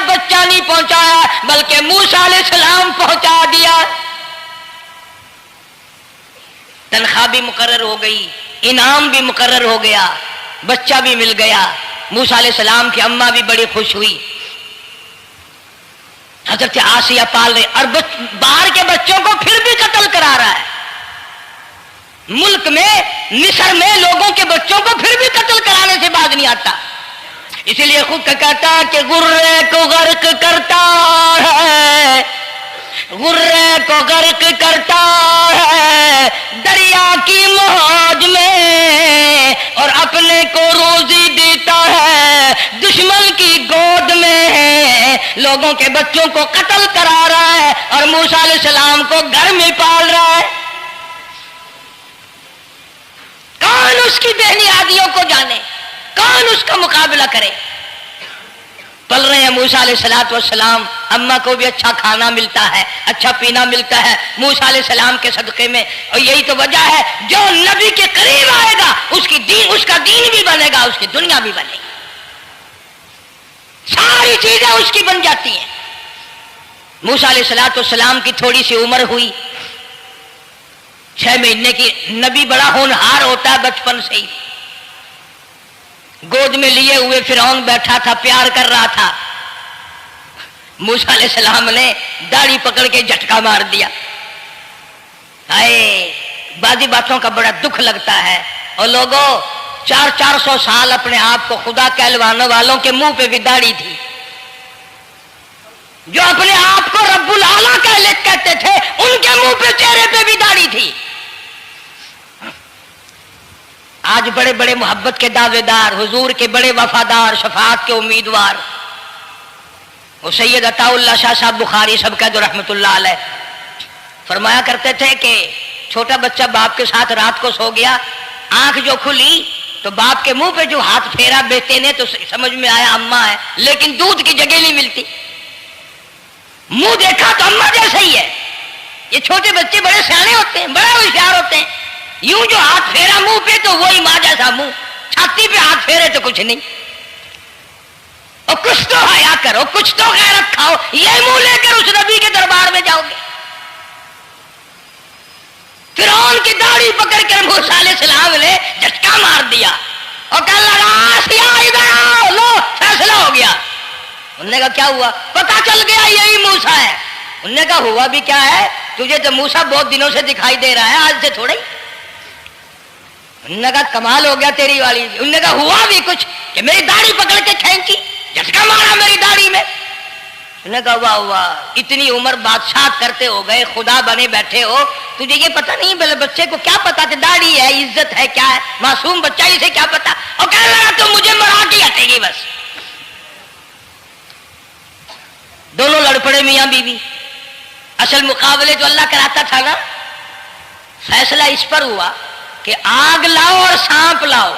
B: صرف بچہ نہیں پہنچایا بلکہ موسیٰ علیہ السلام پہنچا دیا. تنخواہ بھی مقرر ہو گئی، انعام بھی مقرر ہو گیا، بچہ بھی مل گیا. موسیٰ علیہ السلام کی اماں بھی بڑی خوش ہوئی. حضرت آسیہ پال رہے اور باہر کے بچوں کو پھر بھی قتل کرا رہا ہے. ملک میں مصر میں لوگوں کے بچوں کو پھر بھی قتل کرانے سے باز نہیں آتا. اسی لیے خود کہتا کہ غرے کو غرق کرتا ہے، غرے کو غرق کرتا ہے دریا کی موج میں، اور اپنے کو روزی دیتا ہے دشمن کی گود میں. لوگوں کے بچوں کو قتل کرا رہا ہے اور موسیٰ علیہ السلام کو گھر میں پال رہا ہے. کون اس کی بہنیادیوں کو جانے، کون اس کا مقابلہ کرے. پل رہے ہیں موسیٰ علیہ السلام، اماں کو بھی اچھا کھانا ملتا ہے، اچھا پینا ملتا ہے موسیٰ علیہ السلام کے صدقے میں. اور یہی تو وجہ ہے جو نبی کے قریب آئے گا اس کا دین بھی بنے گا، اس کی دنیا بھی بنے گی، ساری چیزیں اس کی بن جاتی ہیں. موسیٰ علیہ السلام کی تھوڑی سی عمر ہوئی، 6 مہینے کی. نبی بڑا ہونہار ہوتا ہے بچپن سے ہی. گود میں لیے ہوئے فرعون بیٹھا تھا، پیار کر رہا تھا. موسیٰ علیہ السلام نے داڑھی پکڑ کے جھٹکا مار دیا. بعضی باتوں کا بڑا دکھ لگتا ہے. اور لوگوں 400 سال اپنے آپ کو خدا کہلوانے والوں کے منہ پہ بھی داڑھی تھی، جو اپنے آپ کو رب العالیٰ کہتے تھے ان کے منہ پہ چہرے پہ بھی داڑھی تھی. آج بڑے بڑے محبت کے دعوے دار، حضور کے بڑے وفادار، شفاعت کے امیدوار، وہ سید عطا اللہ شاہ صاحب بخاری سب کا جو رحمت اللہ علیہ فرمایا کرتے تھے کہ چھوٹا بچہ باپ کے ساتھ رات کو سو گیا، آنکھ جو کھلی تو باپ کے منہ پہ جو ہاتھ پھیرا بیٹے نے تو سمجھ میں آیا اماں ہے، لیکن دودھ کی جگہ نہیں ملتی. منہ دیکھا تو اماں جیسا ہی ہے. یہ چھوٹے بچے بڑے سیانے ہوتے ہیں، بڑے ہوشیار ہوتے ہیں. یوں جو ہاتھ پھیرا منہ پہ تو وہی ماں جیسا منہ، چھاتی پہ ہاتھ پھیرے تو کچھ نہیں. اور کچھ تو حیا کرو، کچھ تو غیرت کھاؤ. یہ منہ لے کر اس نبی کے دربار میں جاؤ گے؟ فرعون کی داڑھی پکڑ کر موسیٰ علیہ السلام نے جھٹکا مار دیا اور کہا لگا آسیہ ادھر آؤ، لو فیصلہ ہو گیا. انہوں نے کہا کیا ہوا؟ پتا چل گیا یہی موسیٰ ہے. انہوں نے کہا ہوا بھی کیا ہے؟ تجھے تو موسیٰ بہت دنوں سے دکھائی دے رہا ہے، آج سے تھوڑا ہی. انہوں نے کہا کمال ہو گیا تیری والی. انہوں نے کہا ہوا بھی کچھ کہ میری داڑھی پکڑ کے کھینچی، جھٹکا مارا میری داڑھی میں. انہوں نے کہا واہ واہ، اتنی عمر بادشاہ کرتے ہو گئے، خدا بنے بیٹھے ہو، تجھے یہ پتا نہیں؟ بلے بچے کو کیا پتا کہ داڑھی ہے، عزت ہے، کیا ہے؟ معصوم بچہ اسے کیا پتا؟ اور کہنے لگا تو مجھے مرا کے ہٹے گی بس. دونوں لڑ پڑے میاں بیوی. اصل مقابلے جو اللہ کراتا تھا نا، فیصلہ اس پر ہوا کہ آگ لاؤ اور سانپ لاؤ.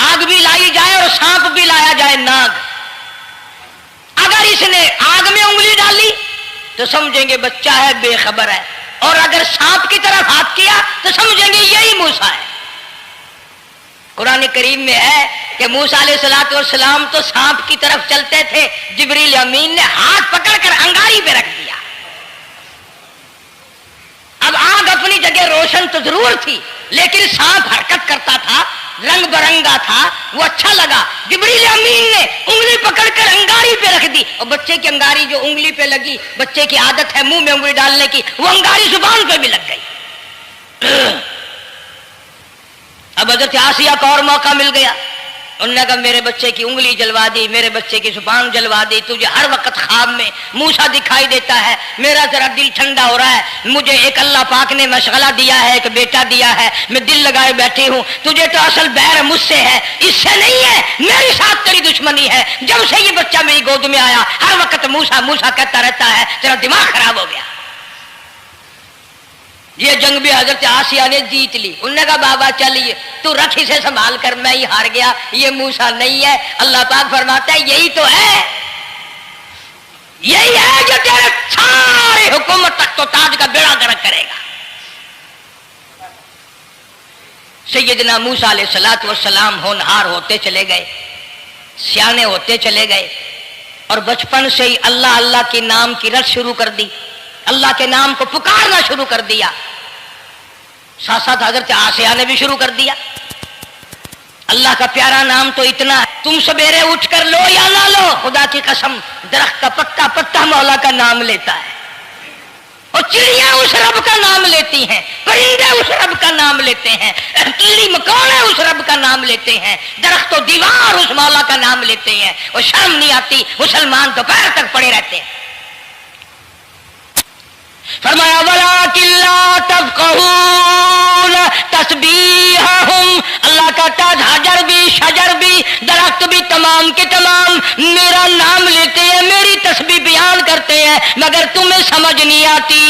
B: آگ بھی لائی جائے اور سانپ بھی لایا جائے، ناگ. اگر اس نے آگ میں انگلی ڈالی تو سمجھیں گے بچہ ہے، بے خبر ہے، اور اگر سانپ کی طرف ہاتھ کیا تو سمجھیں گے یہی موسیٰ ہے. قرآن کریم میں ہے کہ موسیٰ علیہ السلام تو سانپ کی طرف چلتے تھے، جبریل امین نے ہاتھ پکڑ کر انگاری پہ رکھ دیا. اب آگ اپنی جگہ روشن تو ضرور تھی، لیکن سانپ حرکت کرتا تھا، رنگ برنگا تھا، وہ اچھا لگا. جبریل امین نے انگلی پکڑ کر انگاری پہ رکھ دی، اور بچے کی انگاری جو انگلی پہ لگی، بچے کی عادت ہے منہ میں انگلی ڈالنے کی، وہ انگاری زبان پہ بھی لگ گئی. اب حضرت آسیہ کو اور موقع مل گیا. انہوں نے کہا میرے بچے کی انگلی جلوا دی، میرے بچے کی زبان جلوا دی، تجھے ہر وقت خواب میں موسیٰ دکھائی دیتا ہے، میرا ذرا دل ٹھنڈا ہو رہا ہے. مجھے ایک اللہ پاک نے مشغلہ دیا ہے، ایک بیٹا دیا ہے، میں دل لگائے بیٹھی ہوں. تجھے تو اصل بیر مجھ سے ہے، اس سے نہیں ہے، میرے ساتھ تیری دشمنی ہے. جب سے یہ بچہ میری گود میں آیا ہر وقت موسیٰ موسیٰ کہتا رہتا ہے، تیرا دماغ خراب ہو گیا. یہ جنگ بھی حضرت آسیہ نے جیت لی. انہوں نے کہا بابا چلیے تو رکھ اسے سنبھال کر، میں ہی ہار گیا، یہ موسیٰ نہیں ہے. اللہ پاک فرماتا ہے یہی تو ہے، یہی ہے جو تیرے سارے حکومت تخت و تاج کا بیڑا گرک کرے گا. سیدنا موسیٰ علیہ السلام ہونہار ہوتے چلے گئے، سیانے ہوتے چلے گئے. اور بچپن سے ہی اللہ اللہ کے نام کی رٹ شروع کر دی، اللہ کے نام کو پکارنا شروع کر دیا. ساتھ ساتھ حضرت آسیہ نے بھی شروع کر دیا. اللہ کا پیارا نام تو اتنا ہے، تم سویرے اٹھ کر لو یا نہ لو، خدا کی قسم درخت کا پتا پتا مولا کا نام لیتا ہے، اور چڑیاں اس رب کا نام لیتی ہیں، پرندے اس رب کا نام لیتے ہیں، کیڑی مکوڑے اس رب کا نام لیتے ہیں، درخت و دیوار اس مولا کا نام لیتے ہیں. اور شرم نہیں آتی، مسلمان دوپہر تک پڑے رہتے ہیں. فرمایا وَلَٰكِن لَّا تَفْقَهُونَ تَسْبِيحَهُمْ، اللہ کہتا ہے حجر بھی شجر بھی درخت بھی تمام کے تمام میرا نام لیتے ہیں، میری تسبیح بیان کرتے ہیں، مگر تمہیں سمجھ نہیں آتی.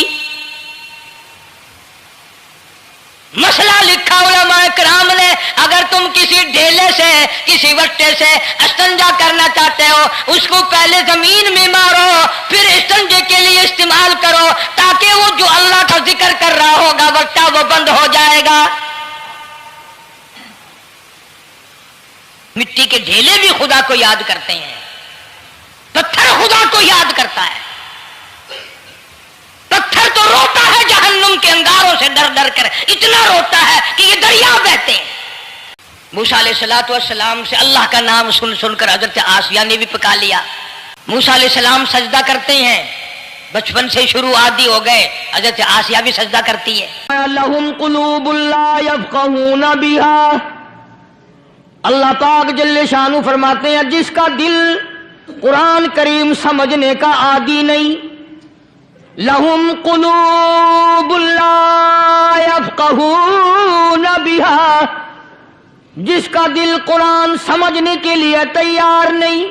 B: مسئلہ لکھا علماء کرام نے، اگر تم کسی ڈھیلے سے کسی وٹے سے استنجا کرنا چاہتے ہو، اس کو پہلے زمین میں مارو، پھر استنجے کے لیے استعمال کرو، تاکہ وہ جو اللہ کا ذکر کر رہا ہوگا وٹا وہ بند ہو جائے گا. مٹی کے ڈھیلے بھی خدا کو یاد کرتے ہیں، پتھر خدا کو یاد کرتا ہے. پتھر تو روتا ہے جہنم کے انگاروں سے ڈر ڈر کر، اتنا روتا ہے کہ یہ دریا بہتے ہیں. موسیٰ علیہ الصلوۃ والسلام سے اللہ کا نام سن سن کر حضرت آسیہ نے بھی پکا لیا. موسیٰ علیہ السلام سجدہ کرتے ہیں، بچپن سے شروع عادی ہو گئے، حضرت آسیہ بھی سجدہ کرتی ہے. لَهُمْ قُلُوبٌ لَّا يَفْقَهُونَ بِهَا، اللہ پاک جل شانہ فرماتے ہیں جس کا دل قرآن کریم سمجھنے کا عادی نہیں. لہم قلوب لا یفقہون بہا، جس کا دل قرآن سمجھنے کے لیے تیار نہیں.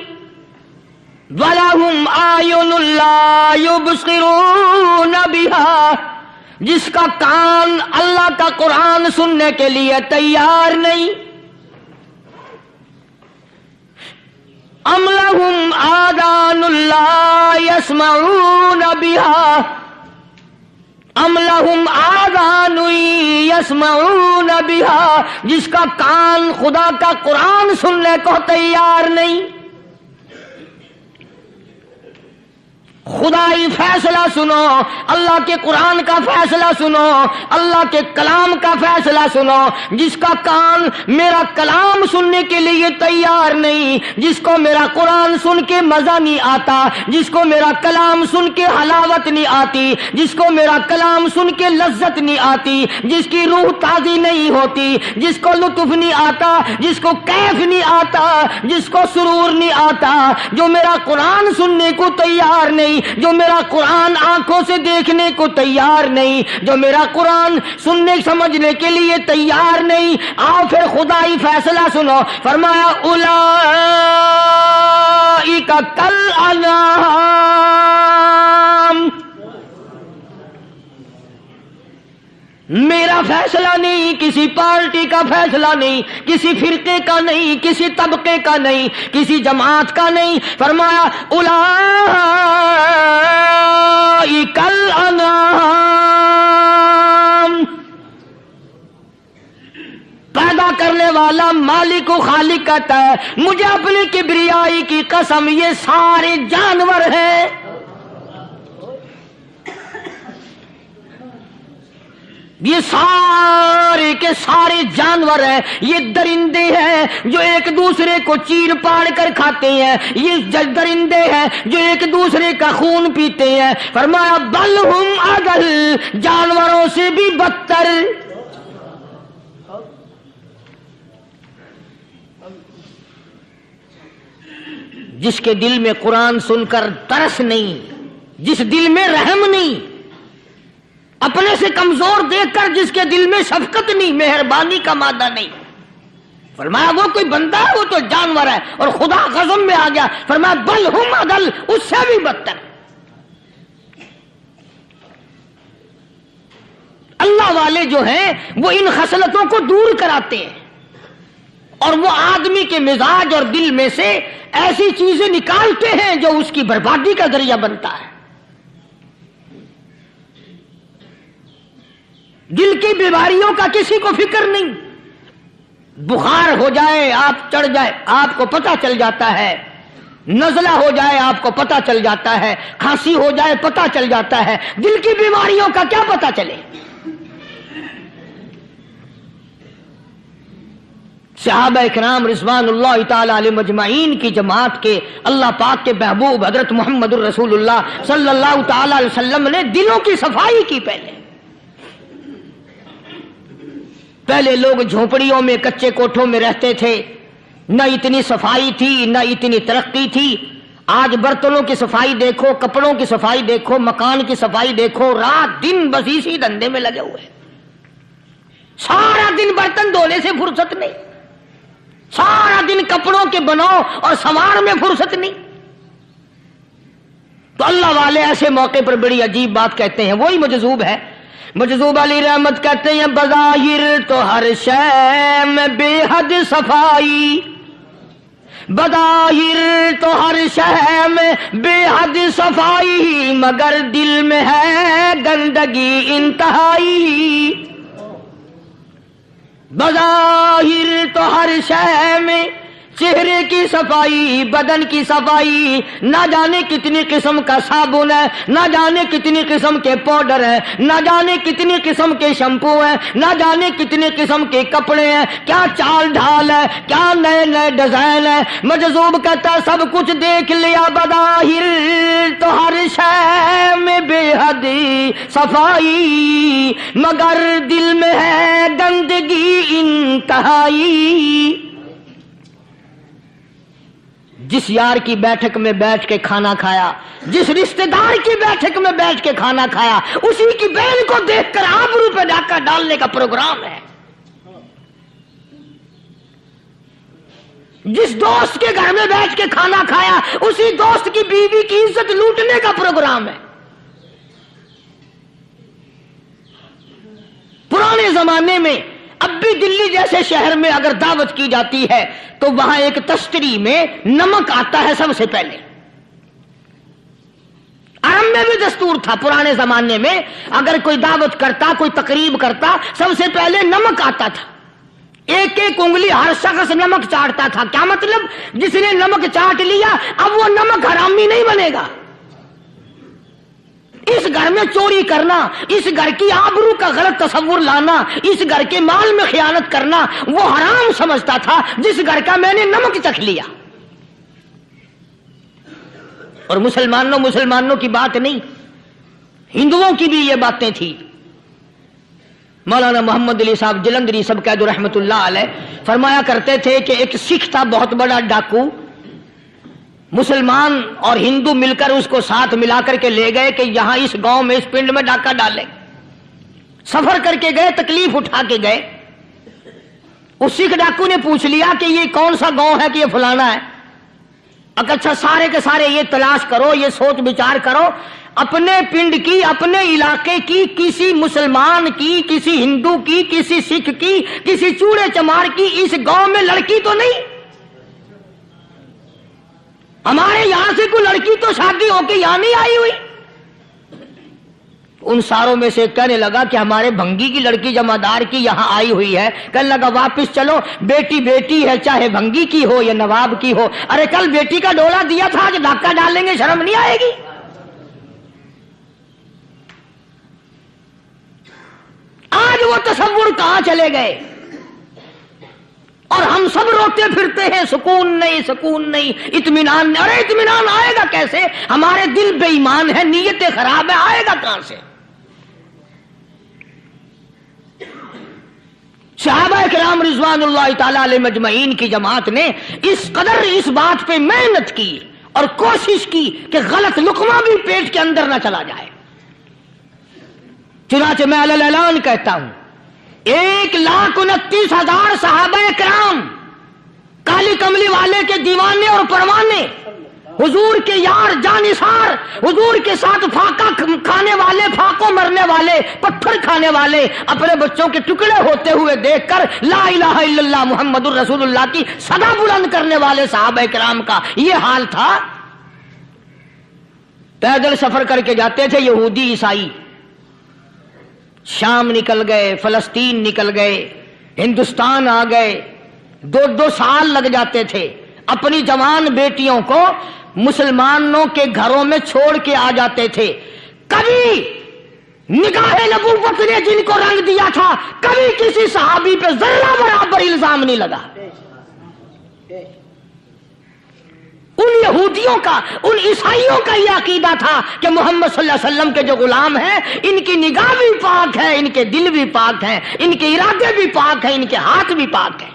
B: وَلَهُمْ أَعْيُنٌ لَا يُبْصِرُونَ بِهَا، جس کا کان اللہ کا قرآن سننے کے لیے تیار نہیں. ام لہم آذان لا یسمعون بہا، ام لہم آذان یسمعون بہا، جس کا کان خدا کا قرآن سننے کو تیار نہیں. خدائی فیصلہ سنو، اللہ کے قرآن کا فیصلہ سنو، اللہ کے کلام کا فیصلہ سنو. جس کا کان میرا کلام سننے کے لیے تیار نہیں، جس کو میرا قرآن سن کے مزہ نہیں آتا، جس کو میرا کلام سن کے حلاوت نہیں آتی، جس کو میرا کلام سن کے لذت نہیں آتی، جس کی روح تازی نہیں ہوتی، جس کو لطف نہیں آتا، جس کو کیف نہیں آتا، جس کو سرور نہیں آتا، جو میرا قرآن سننے کو تیار نہیں، جو میرا قرآن آنکھوں سے دیکھنے کو تیار نہیں، جو میرا قرآن سننے سمجھنے کے لیے تیار نہیں. آؤ پھر خدائی فیصلہ سنو. فرمایا اولئک کالانعام، میرا فیصلہ نہیں، کسی پارٹی کا فیصلہ نہیں، کسی فرقے کا نہیں، کسی طبقے کا نہیں، کسی جماعت کا نہیں. فرمایا اولئک الانعام، پیدا کرنے والا مالک و خالق کہتا ہے مجھے اپنی کبریائی کی قسم یہ سارے جانور ہیں. یہ سارے کے سارے جانور ہیں، یہ درندے ہیں جو ایک دوسرے کو چیر پاڑ کر کھاتے ہیں، یہ درندے ہیں جو ایک دوسرے کا خون پیتے ہیں. فرمایا بل ہم اضل، جانوروں سے بھی بدتر. جس کے دل میں قرآن سن کر ترس نہیں، جس دل میں رحم نہیں، اپنے سے کمزور دیکھ کر جس کے دل میں شفقت نہیں، مہربانی کا مادہ نہیں، فرمایا وہ کوئی بندہ ہے، وہ تو جانور ہے. اور خدا غضب میں آ گیا، فرمایا بل ہم اضل، اس سے بھی بدتر. اللہ والے جو ہیں وہ ان خصلتوں کو دور کراتے ہیں، اور وہ آدمی کے مزاج اور دل میں سے ایسی چیزیں نکالتے ہیں جو اس کی بربادی کا ذریعہ بنتا ہے. دل کی بیماریوں کا کسی کو فکر نہیں، بخار ہو جائے، آپ چڑھ جائے، آپ کو پتہ چل جاتا ہے نزلہ ہو جائے آپ کو پتہ چل جاتا ہے، کھانسی ہو جائے پتہ چل جاتا ہے، دل کی بیماریوں کا کیا پتہ چلے؟ صحابہ کرام رضوان اللہ تعالی علیہ مجمعین کی جماعت کے اللہ پاک کے محبوب حضرت محمد الرسول اللہ صلی اللہ تعالی علیہ وسلم نے دلوں کی صفائی کی۔ پہلے لوگ جھونپڑیوں میں کچے کوٹھوں میں رہتے تھے، نہ اتنی صفائی تھی نہ اتنی ترقی تھی۔ آج برتنوں کی صفائی دیکھو، کپڑوں کی صفائی دیکھو، مکان کی صفائی دیکھو، رات دن بس اسی دھندے میں لگے ہوئے، سارا دن برتن دھونے سے فرصت نہیں، سارا دن کپڑوں کے بناؤ اور سنوار میں فرصت نہیں۔ تو اللہ والے ایسے موقع پر بڑی عجیب بات کہتے ہیں، وہی مجذوب ہے، مجذوب علی رحمت کہتے ہیں بظاہر تو ہر شے میں بے حد صفائی، بظاہر تو ہر شے میں بے حد صفائی، مگر دل میں ہے گندگی انتہائی۔ بظاہر تو ہر شے میں چہرے کی صفائی، بدن کی صفائی، نہ جانے کتنی قسم کا صابن ہے، نہ جانے کتنی قسم کے پاؤڈر ہیں، نہ جانے کتنی قسم کے شیمپو ہیں، نہ جانے کتنی قسم کے کپڑے ہیں، کیا چال ڈھال ہے، کیا نئے نئے ڈیزائن ہے۔ مجذوب کہتا سب کچھ دیکھ لیا، بظاہر تو ہر شے میں بے حد صفائی، مگر دل میں ہے گندگی انتہائی۔ جس یار کی بیٹھک میں بیٹھ کے کھانا کھایا، جس رشتہ دار کی بیٹھک میں بیٹھ کے کھانا کھایا، اسی کی بہن کو دیکھ کر آبرو پہ ڈاکہ ڈالنے کا پروگرام ہے۔ جس دوست کے گھر میں بیٹھ کے کھانا کھایا، اسی دوست کی بیوی کی عزت لوٹنے کا پروگرام ہے۔ پرانے زمانے میں اب بھی دلی جیسے شہر میں اگر دعوت کی جاتی ہے تو وہاں ایک تشتری میں نمک آتا ہے سب سے پہلے۔ عرب میں بھی دستور تھا، پرانے زمانے میں اگر کوئی دعوت کرتا، کوئی تقریب کرتا، سب سے پہلے نمک آتا تھا۔ ایک ایک انگلی ہر شخص نمک چاٹتا تھا۔ کیا مطلب؟ جس نے نمک چاٹ لیا اب وہ نمک حرامی نہیں بنے گا۔ اس گھر میں چوری کرنا، اس گھر کی آبرو کا غلط تصور لانا، اس گھر کے مال میں خیانت کرنا وہ حرام سمجھتا تھا جس گھر کا میں نے نمک چکھ لیا۔ اور مسلمانوں کی بات نہیں، ہندوؤں کی بھی یہ باتیں تھی۔ مولانا محمد علی صاحب جلندری سب قید رحمت اللہ علیہ فرمایا کرتے تھے کہ ایک سکھ تھا بہت بڑا ڈاکو، مسلمان اور ہندو مل کر اس کو ساتھ ملا کر کے لے گئے کہ یہاں اس گاؤں میں اس پنڈ میں ڈاکہ ڈالیں۔ سفر کر کے گئے، تکلیف اٹھا کے گئے۔ اس سکھ ڈاکو نے پوچھ لیا کہ یہ کون سا گاؤں ہے کہ یہ فلانا ہے۔ اچھا سارے کے سارے یہ تلاش کرو، یہ سوچ بچار کرو، اپنے پنڈ کی، اپنے علاقے کی، کسی مسلمان کی، کسی ہندو کی، کسی سکھ کی، کسی چوڑے چمار کی اس گاؤں میں لڑکی تو نہیں؟ ہمارے یہاں سے کوئی لڑکی تو شادی ہو کے یہاں نہیں آئی ہوئی۔ ان ساروں میں سے کہنے لگا کہ ہمارے بھنگی کی لڑکی جمعدار کی یہاں آئی ہوئی ہے۔ کہنے لگا واپس چلو، بیٹی بیٹی ہے، چاہے بھنگی کی ہو یا نواب کی ہو۔ ارے کل بیٹی کا ڈولا دیا تھا، آج ڈاکہ ڈالیں گے، شرم نہیں آئے گی؟ آج وہ تصور کہاں چلے گئے؟ اور ہم سب روتے پھرتے ہیں، سکون نہیں، سکون نہیں، اطمینان نہیں۔ ارے اطمینان آئے گا کیسے؟ ہمارے دل بے ایمان ہے، نیتیں خراب ہے، آئے گا کہاں سے؟ صحابہ کرام رضوان اللہ تعالی علیہ مجمعین کی جماعت نے اس قدر اس بات پہ محنت کی اور کوشش کی کہ غلط لقمہ بھی پیٹ کے اندر نہ چلا جائے۔ چنانچہ میں علی الاعلان کہتا ہوں، 1,29,000 صحابہ کرام، کالی کملی والے کے دیوانے اور پروانے، حضور کے یار جانثار، حضور کے ساتھ فاقہ کھانے والے، فاقوں مرنے والے، پتھر کھانے والے، اپنے بچوں کے ٹکڑے ہوتے ہوئے دیکھ کر لا الہ الا اللہ محمد الرسول اللہ کی صدا بلند کرنے والے صحابہ کرام کا یہ حال تھا۔ پیدل سفر کر کے جاتے تھے یہودی عیسائی، شام نکل گئے، فلسطین نکل گئے، ہندوستان آ گئے، 2 سال لگ جاتے تھے۔
C: اپنی جوان بیٹیوں کو مسلمانوں کے گھروں میں چھوڑ کے آ جاتے تھے. کبھی نگاہ نبوت نے جن کو رنگ دیا تھا کبھی کسی صحابی پہ ذرہ برابر الزام نہیں لگا. ان یہودیوں کا ان عیسائیوں کا یہ عقیدہ تھا کہ محمد صلی اللہ علیہ وسلم کے جو غلام ہیں ان کی نگاہ بھی پاک ہے, ان کے دل بھی پاک ہیں, ان کے ارادے بھی پاک ہیں, ان کے ہاتھ بھی پاک ہیں.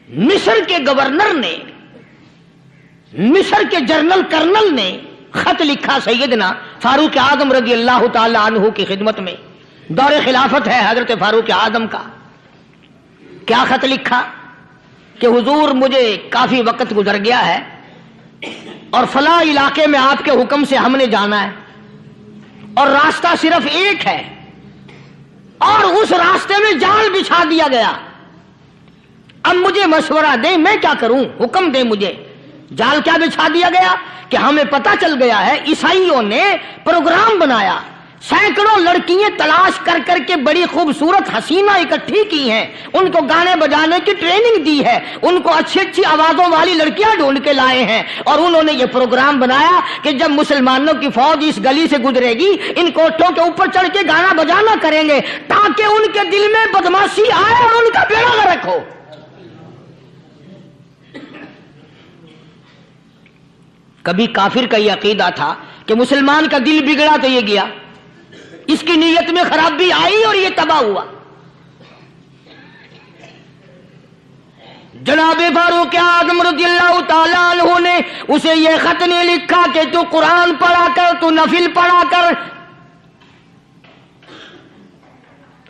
C: مصر کے گورنر نے, مصر کے جنرل کرنل نے خط لکھا سیدنا فاروق اعظم رضی اللہ تعالی عنہ کی خدمت میں. دور خلافت ہے حضرت فاروق اعظم کا. کیا خط لکھا کہ حضور مجھے کافی وقت گزر گیا ہے اور فلاں علاقے میں آپ کے حکم سے ہم نے جانا ہے اور راستہ صرف ایک ہے اور اس راستے میں جال بچھا دیا گیا. اب مجھے مشورہ دیں میں کیا کروں, حکم دیں مجھے. جال کیا بچھا دیا گیا کہ ہمیں پتا چل گیا ہے عیسائیوں نے پروگرام بنایا, سینکڑوں لڑکیاں تلاش کر کر کے بڑی خوبصورت حسینہ اکٹھی کی ہیں, ان کو گانے بجانے کی ٹریننگ دی ہے, ان کو اچھی اچھی آوازوں والی لڑکیاں ڈھونڈ کے لائے ہیں اور انہوں نے یہ پروگرام بنایا کہ جب مسلمانوں کی فوج اس گلی سے گزرے گی ان کوٹھوں کے اوپر چڑھ کے گانا بجانا کریں گے تاکہ ان کے دل میں بدماشی آئے اور ان کا بیڑا غرق ہو. کبھی کافر کا یہ عقیدہ تھا کہ مسلمان کا دل بگڑا تو یہ گیا, اس کی نیت میں خرابی آئی اور یہ تباہ ہوا. جناب فاروق اعظم رضی اللہ تعالیٰ عنہ نے اسے یہ خط نہیں لکھا کہ تو قرآن پڑھا کر, تو نفل پڑھا کر.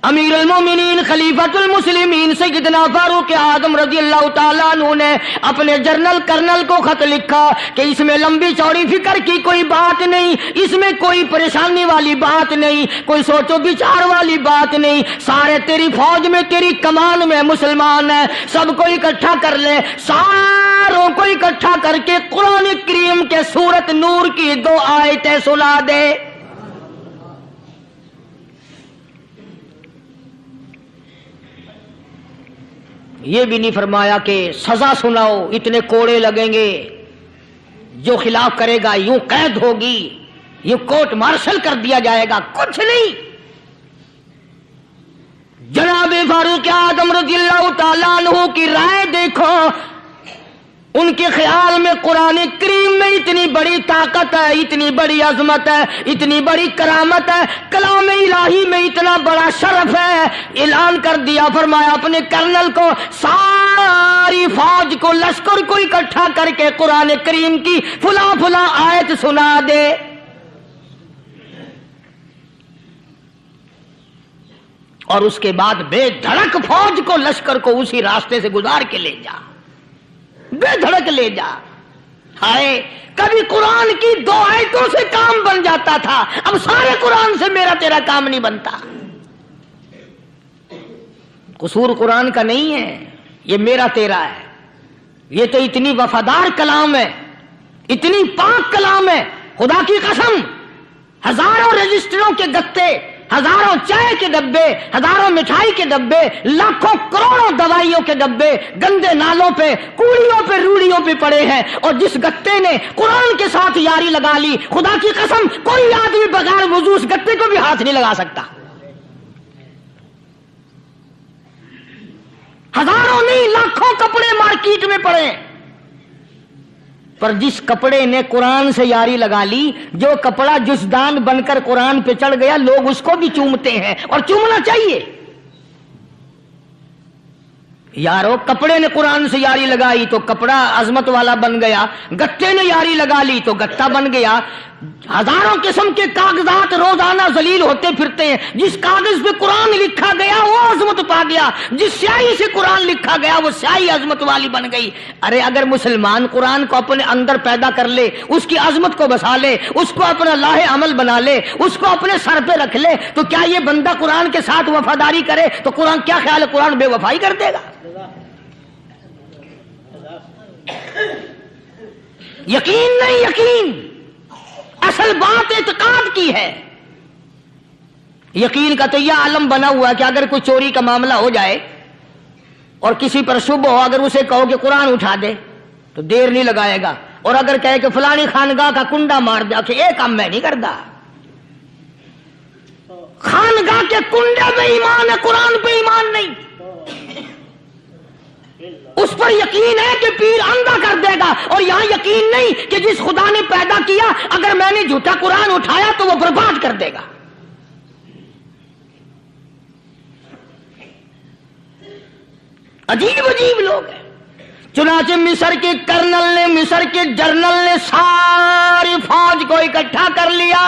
C: امیر المومنین خلیفۃ المسلمین سیدنا فاروق اعظم رضی اللہ تعالیٰ عنہ نے اپنے جنرل کرنل کو خط لکھا کہ اس میں لمبی چوڑی فکر کی کوئی بات نہیں, اس میں کوئی پریشانی والی بات نہیں, کوئی سوچ و بچار والی بات نہیں. سارے تیری فوج میں تیری کمان میں مسلمان ہیں, سب کو اکٹھا کر لے, ساروں کو اکٹھا کر کے قرآن کریم کے سورت نور کی 2 آیتیں سنا دے. یہ بھی نہیں فرمایا کہ سزا سناؤ, اتنے کوڑے لگیں گے, جو خلاف کرے گا یوں قید ہوگی, یوں کورٹ مارشل کر دیا جائے گا, کچھ نہیں. جناب فاروق اعظم رضی اللہ تعالیٰ عنہ کی رائے دیکھو, ان کے خیال میں قرآن کریم میں اتنی بڑی طاقت ہے, اتنی بڑی عظمت ہے, اتنی بڑی کرامت ہے, کلام الہی میں اتنا بڑا شرف ہے. اعلان کر دیا, فرمایا اپنے کرنل کو ساری فوج کو لشکر کو اکٹھا کر کے قرآن کریم کی فلاں فلاں آیت سنا دے. اور اس کے بعد بے دھڑک فوج کو لشکر کو اسی راستے سے گزار کے لے جا, بے دھڑک لے جا. ہائے کبھی قرآن کی 2 آیتوں سے کام بن جاتا تھا, اب سارے قرآن سے میرا تیرا کام نہیں بنتا. قصور قرآن کا نہیں ہے, یہ میرا تیرا ہے. یہ تو اتنی وفادار کلام ہے, اتنی پاک کلام ہے, خدا کی قسم ہزاروں رجسٹروں کے گتے, ہزاروں چائے کے ڈبے, ہزاروں مٹھائی کے ڈبے, لاکھوں کروڑوں دوائیوں کے ڈبے گندے نالوں پہ, کوڑیوں پہ, روڑیوں پہ پڑے ہیں, اور جس گتے نے قرآن کے ساتھ یاری لگا لی, خدا کی قسم کوئی آدمی بغیر وضو اس گتے کو بھی ہاتھ نہیں لگا سکتا. ہزاروں نہیں لاکھوں کپڑے مارکیٹ میں پڑے, پر جس کپڑے نے قرآن سے یاری لگا لی, جو کپڑا جزدان بن کر قرآن پہ چڑھ گیا, لوگ اس کو بھی چومتے ہیں اور چومنا چاہیے. یارو کپڑے نے قرآن سے یاری لگائی تو کپڑا عظمت والا بن گیا, گتے نے یاری لگا لی تو گتا بن گیا. ہزاروں قسم کے کاغذات روزانہ ذلیل ہوتے پھرتے ہیں, جس کاغذ پہ قرآن لکھا گیا وہ عظمت پا گیا, جس سیاہی سے قرآن لکھا گیا وہ سیاہی عظمت والی بن گئی. ارے اگر مسلمان قرآن کو اپنے اندر پیدا کر لے, اس کی عظمت کو بسا لے, اس کو اپنا لاہ عمل بنا لے, اس کو اپنے سر پہ رکھ لے, تو کیا یہ بندہ قرآن کے ساتھ وفاداری کرے تو قرآن کیا خیال ہے, قرآن بے وفائی کر دے گا؟ یقین نہیں, یقین اصل بات اعتقاد کی ہے. یقین کا تو یہ عالم بنا ہوا ہے کہ اگر کوئی چوری کا معاملہ ہو جائے اور کسی پر شبہ ہو، اگر اسے کہو کہ قرآن اٹھا دے تو دیر نہیں لگائے گا، اور اگر کہے کہ فلانی خانگاہ کا کنڈا مار دے کہ یہ کام میں نہیں کرتا. خانگاہ کے کنڈے پہ ایمان ہے، قرآن پہ ایمان نہیں. اس پر یقین ہے کہ پیر اندھا کر دے گا، اور یہاں یقین نہیں کہ جس خدا نے پیدا کیا اگر میں نے جھوٹا قرآن اٹھایا تو وہ برباد کر دے گا. عجیب عجیب لوگ ہیں. چنانچہ مصر کے کرنل نے، مصر کے جنرل نے ساری فوج کو اکٹھا کر لیا.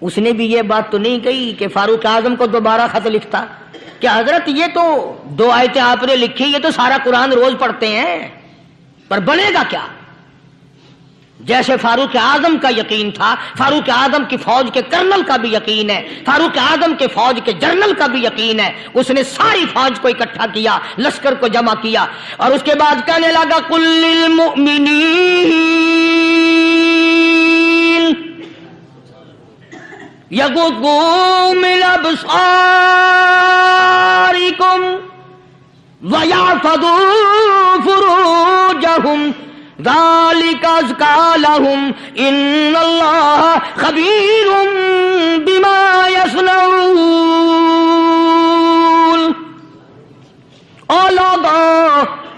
C: اس نے بھی یہ بات تو نہیں کہی کہ فاروق اعظم کو دوبارہ خط لکھتا کہ حضرت یہ تو 2 آیتیں آپ نے لکھی، یہ تو سارا قرآن روز پڑھتے ہیں، پر بنے گا کیا؟ جیسے فاروق اعظم کا یقین تھا، فاروق اعظم کی فوج کے کرنل کا بھی یقین ہے، فاروق اعظم کے فوج کے جنرل کا بھی یقین ہے. اس نے ساری فوج کو اکٹھا کیا، لشکر کو جمع کیا، اور اس کے بعد کہنے لگا قل للمؤمنین یغضوا من ابصارکم ویحفظوا فروجہم ذالک ازکی لہم ان اللہ خبیر بما یصنعون. او لوگو،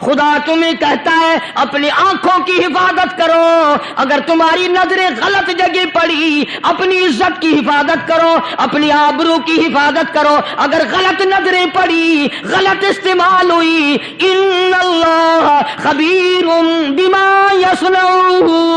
C: خدا تمہیں کہتا ہے اپنی آنکھوں کی حفاظت کرو. اگر تمہاری نظریں غلط جگہ پڑی، اپنی عزت کی حفاظت کرو، اپنی آبرو کی حفاظت کرو. اگر غلط نظریں پڑی، غلط استعمال ہوئی، ان اللہ خبیر بما یصنعون.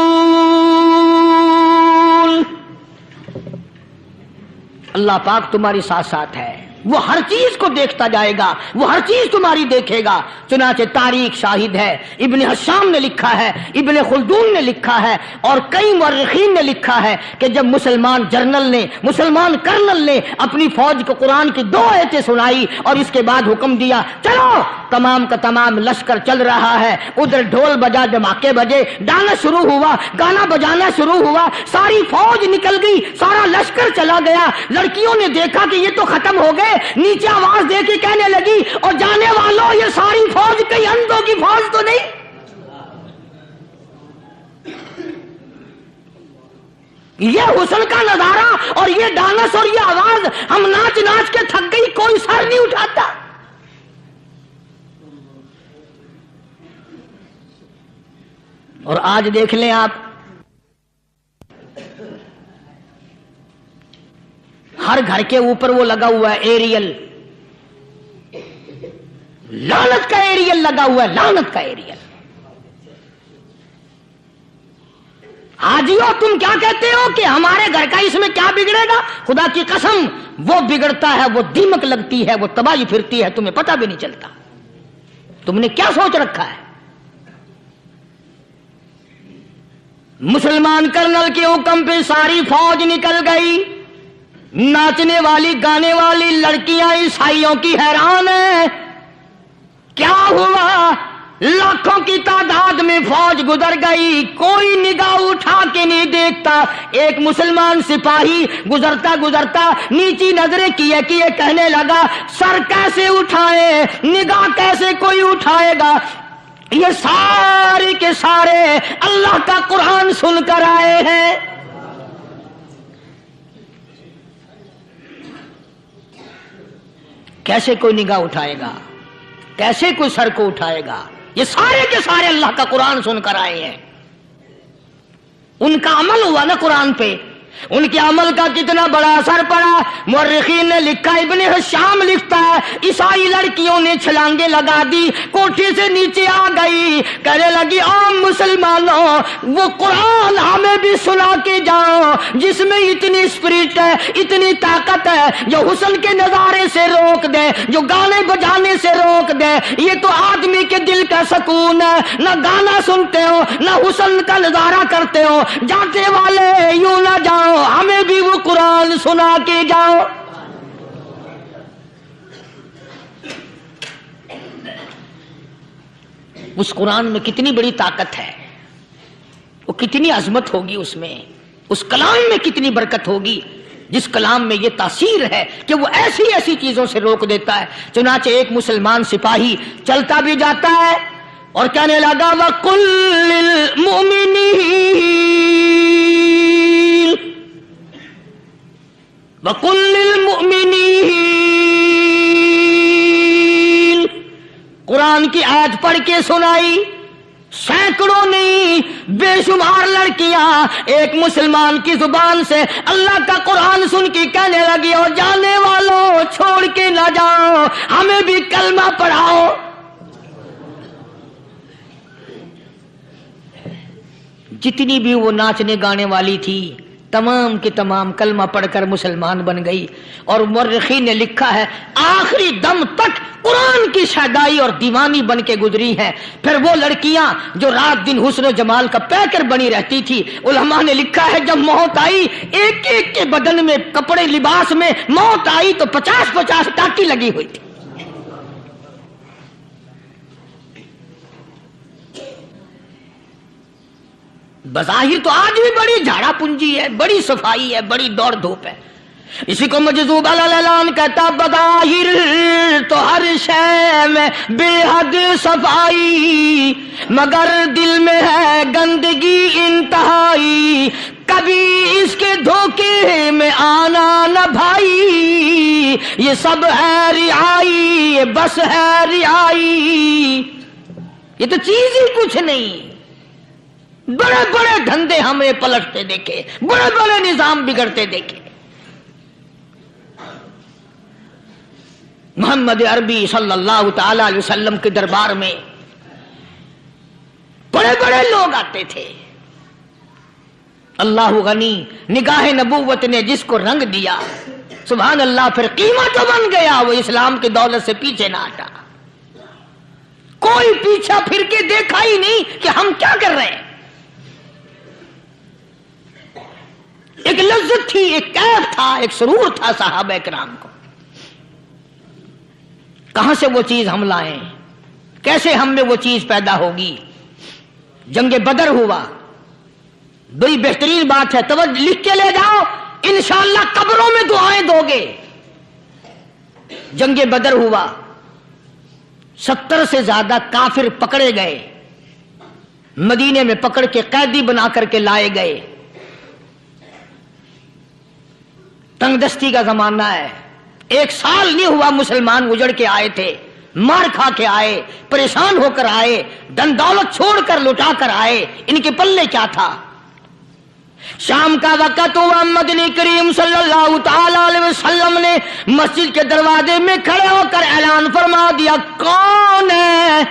C: اللہ پاک تمہاری ساتھ ساتھ ہے، وہ ہر چیز کو دیکھتا جائے گا، وہ ہر چیز تمہاری دیکھے گا. چنانچہ تاریخ شاہد ہے، ابن حشام نے لکھا ہے، ابن خلدون نے لکھا ہے، اور کئی مورخین نے لکھا ہے کہ جب مسلمان جنرل نے، مسلمان کرنل نے اپنی فوج کو قرآن کی 2 آیتیں سنائی اور اس کے بعد حکم دیا چلو، تمام کا تمام لشکر چل رہا ہے. ادھر ڈھول بجا، دھماکے بجے، ڈانا شروع ہوا، گانا بجانا شروع ہوا، ساری فوج نکل گئی، سارا لشکر چلا گیا. لڑکیوں نے دیکھا کہ یہ تو ختم ہو گئے، نیچے آواز دے کے کہنے لگی اور جانے والوں یہ ساری فوج کئی اندھوں کی فوج تو نہیں. یہ حسن کا نظارہ اور یہ ڈانس اور یہ آواز، ہم ناچ ناچ کے تھک گئی، کوئی سر نہیں اٹھاتا. اور آج دیکھ لیں آپ، ہر گھر کے اوپر وہ لگا ہوا ہے ایریل، لعنت کا ایریل لگا ہوا ہے، لعنت کا ایریل. حاجیو تم کیا کہتے ہو کہ ہمارے گھر کا اس میں کیا بگڑے گا؟ خدا کی قسم وہ بگڑتا ہے، وہ دیمک لگتی ہے، وہ تباہی پھرتی ہے، تمہیں پتہ بھی نہیں چلتا. تم نے کیا سوچ رکھا ہے؟ مسلمان کرنل کے حکم پہ ساری فوج نکل گئی. ناچنے والی گانے والی لڑکیاں عیسائیوں کی حیران ہیں. کیا ہوا؟ لاکھوں کی تعداد میں فوج گزر گئی، کوئی نگاہ اٹھا کے نہیں دیکھتا. ایک مسلمان سپاہی گزرتا گزرتا نیچی نظریں کیے کیے کہنے لگا سر کیسے اٹھائے، نگاہ کیسے کوئی اٹھائے گا؟ یہ سارے کے سارے اللہ کا قرآن سن کر آئے ہیں. کیسے کوئی نگاہ اٹھائے گا؟ کیسے کوئی سر کو اٹھائے گا؟ یہ سارے کے سارے اللہ کا قرآن سن کر آئے ہیں. ان کا عمل ہوا نا قرآن پہ، ان کے عمل کا کتنا بڑا اثر پڑا. مورخین نے لکھا، ابن حشام لکھتا ہے عیسائی لڑکیوں نے چھلانگیں لگا دی، کوٹھی سے نیچے آ گئی، کہنے لگی عام مسلمانوں وہ قرآن ہمیں بھی سنا کے جاؤ جس میں اتنی اسپرٹ ہے، اتنی طاقت ہے، جو حسن کے نظارے سے روک دے، جو گانے بجانے سے روک دے. یہ تو آدمی کے دل کا سکون ہے. نہ گانا سنتے ہو، نہ حسن کا نظارہ کرتے ہو. جاتے والے یوں نہ جاؤ، ہمیں بھی وہ قرآن سنا کے جاؤ. اس قرآن میں کتنی بڑی طاقت ہے، وہ کتنی عظمت ہوگی، اس میں اس کلام میں کتنی برکت ہوگی. جس کلام میں یہ تاثیر ہے کہ وہ ایسی ایسی چیزوں سے روک دیتا ہے. چنانچہ ایک مسلمان سپاہی چلتا بھی جاتا ہے اور کہنے لگا وَقُلْ لِلْمُؤْمِنِينَ قرآن کی آیت پڑھ کے سنائی. سینکڑوں نہیں بے شمار لڑکیاں ایک مسلمان کی زبان سے اللہ کا قرآن سن کے کہنے لگی اور جانے والوں چھوڑ کے نہ جاؤ، ہمیں بھی کلمہ پڑھاؤ. جتنی بھی وہ ناچنے گانے والی تھی تمام کی تمام کلمہ پڑھ کر مسلمان بن گئی. اور مورخین نے لکھا ہے آخری دم تک قرآن کی شیدائی اور دیوانی بن کے گزری ہے. پھر وہ لڑکیاں جو رات دن حسن و جمال کا پیکر بنی رہتی تھی، علماء نے لکھا ہے جب موت آئی ایک ایک کے بدن میں کپڑے لباس میں موت آئی تو 50-50 ٹاٹی لگی ہوئی تھی. بظاہر تو آج بھی بڑی جھاڑا پنجی ہے، بڑی صفائی ہے، بڑی دوڑ دھوپ ہے. اسی کو مجذوب الالان کہتا بظاہر تو ہر شے میں بے حد صفائی، مگر دل میں ہے گندگی انتہائی، کبھی اس کے دھوکے میں آنا نہ بھائی، یہ سب ہے رعائی، یہ بس ہے رعائی. یہ تو چیز ہی کچھ نہیں. بڑے بڑے دھندے ہمیں پلٹتے دیکھے، بڑے بڑے نظام بگڑتے دیکھے. محمد عربی صلی اللہ تعالی علیہ وسلم کے دربار میں بڑے بڑے لوگ آتے تھے. اللہ غنی، نگاہ نبوت نے جس کو رنگ دیا سبحان اللہ، پھر قیمت بن گیا. وہ اسلام کی دولت سے پیچھے نہ ہٹا. کوئی پیچھا پھر کے دیکھا ہی نہیں کہ ہم کیا کر رہے ہیں. ایک لذت تھی، ایک کیف تھا، ایک سرور تھا صحابہ کرام کو. کہاں سے وہ چیز ہم لائیں؟ کیسے ہم میں وہ چیز پیدا ہوگی؟ جنگ بدر ہوا، بڑی بہترین بات ہے، توجہ لکھ کے لے جاؤ، انشاءاللہ قبروں میں دعائیں دو گے. جنگ بدر ہوا، 70 سے زیادہ کافر پکڑے گئے، مدینے میں پکڑ کے قیدی بنا کر کے لائے گئے. تنگ دستی کا زمانہ ہے، 1 سال نہیں ہوا مسلمان اجڑ کے آئے تھے، مار کھا کے آئے، پریشان ہو کر آئے، دن دولت چھوڑ کر لٹا کر آئے. ان کے پلے کیا تھا؟ شام کا وقت ہوا، مدنی کریم صلی اللہ تعالی علیہ وسلم نے مسجد کے دروازے میں کھڑے ہو کر اعلان فرما دیا کون ہے،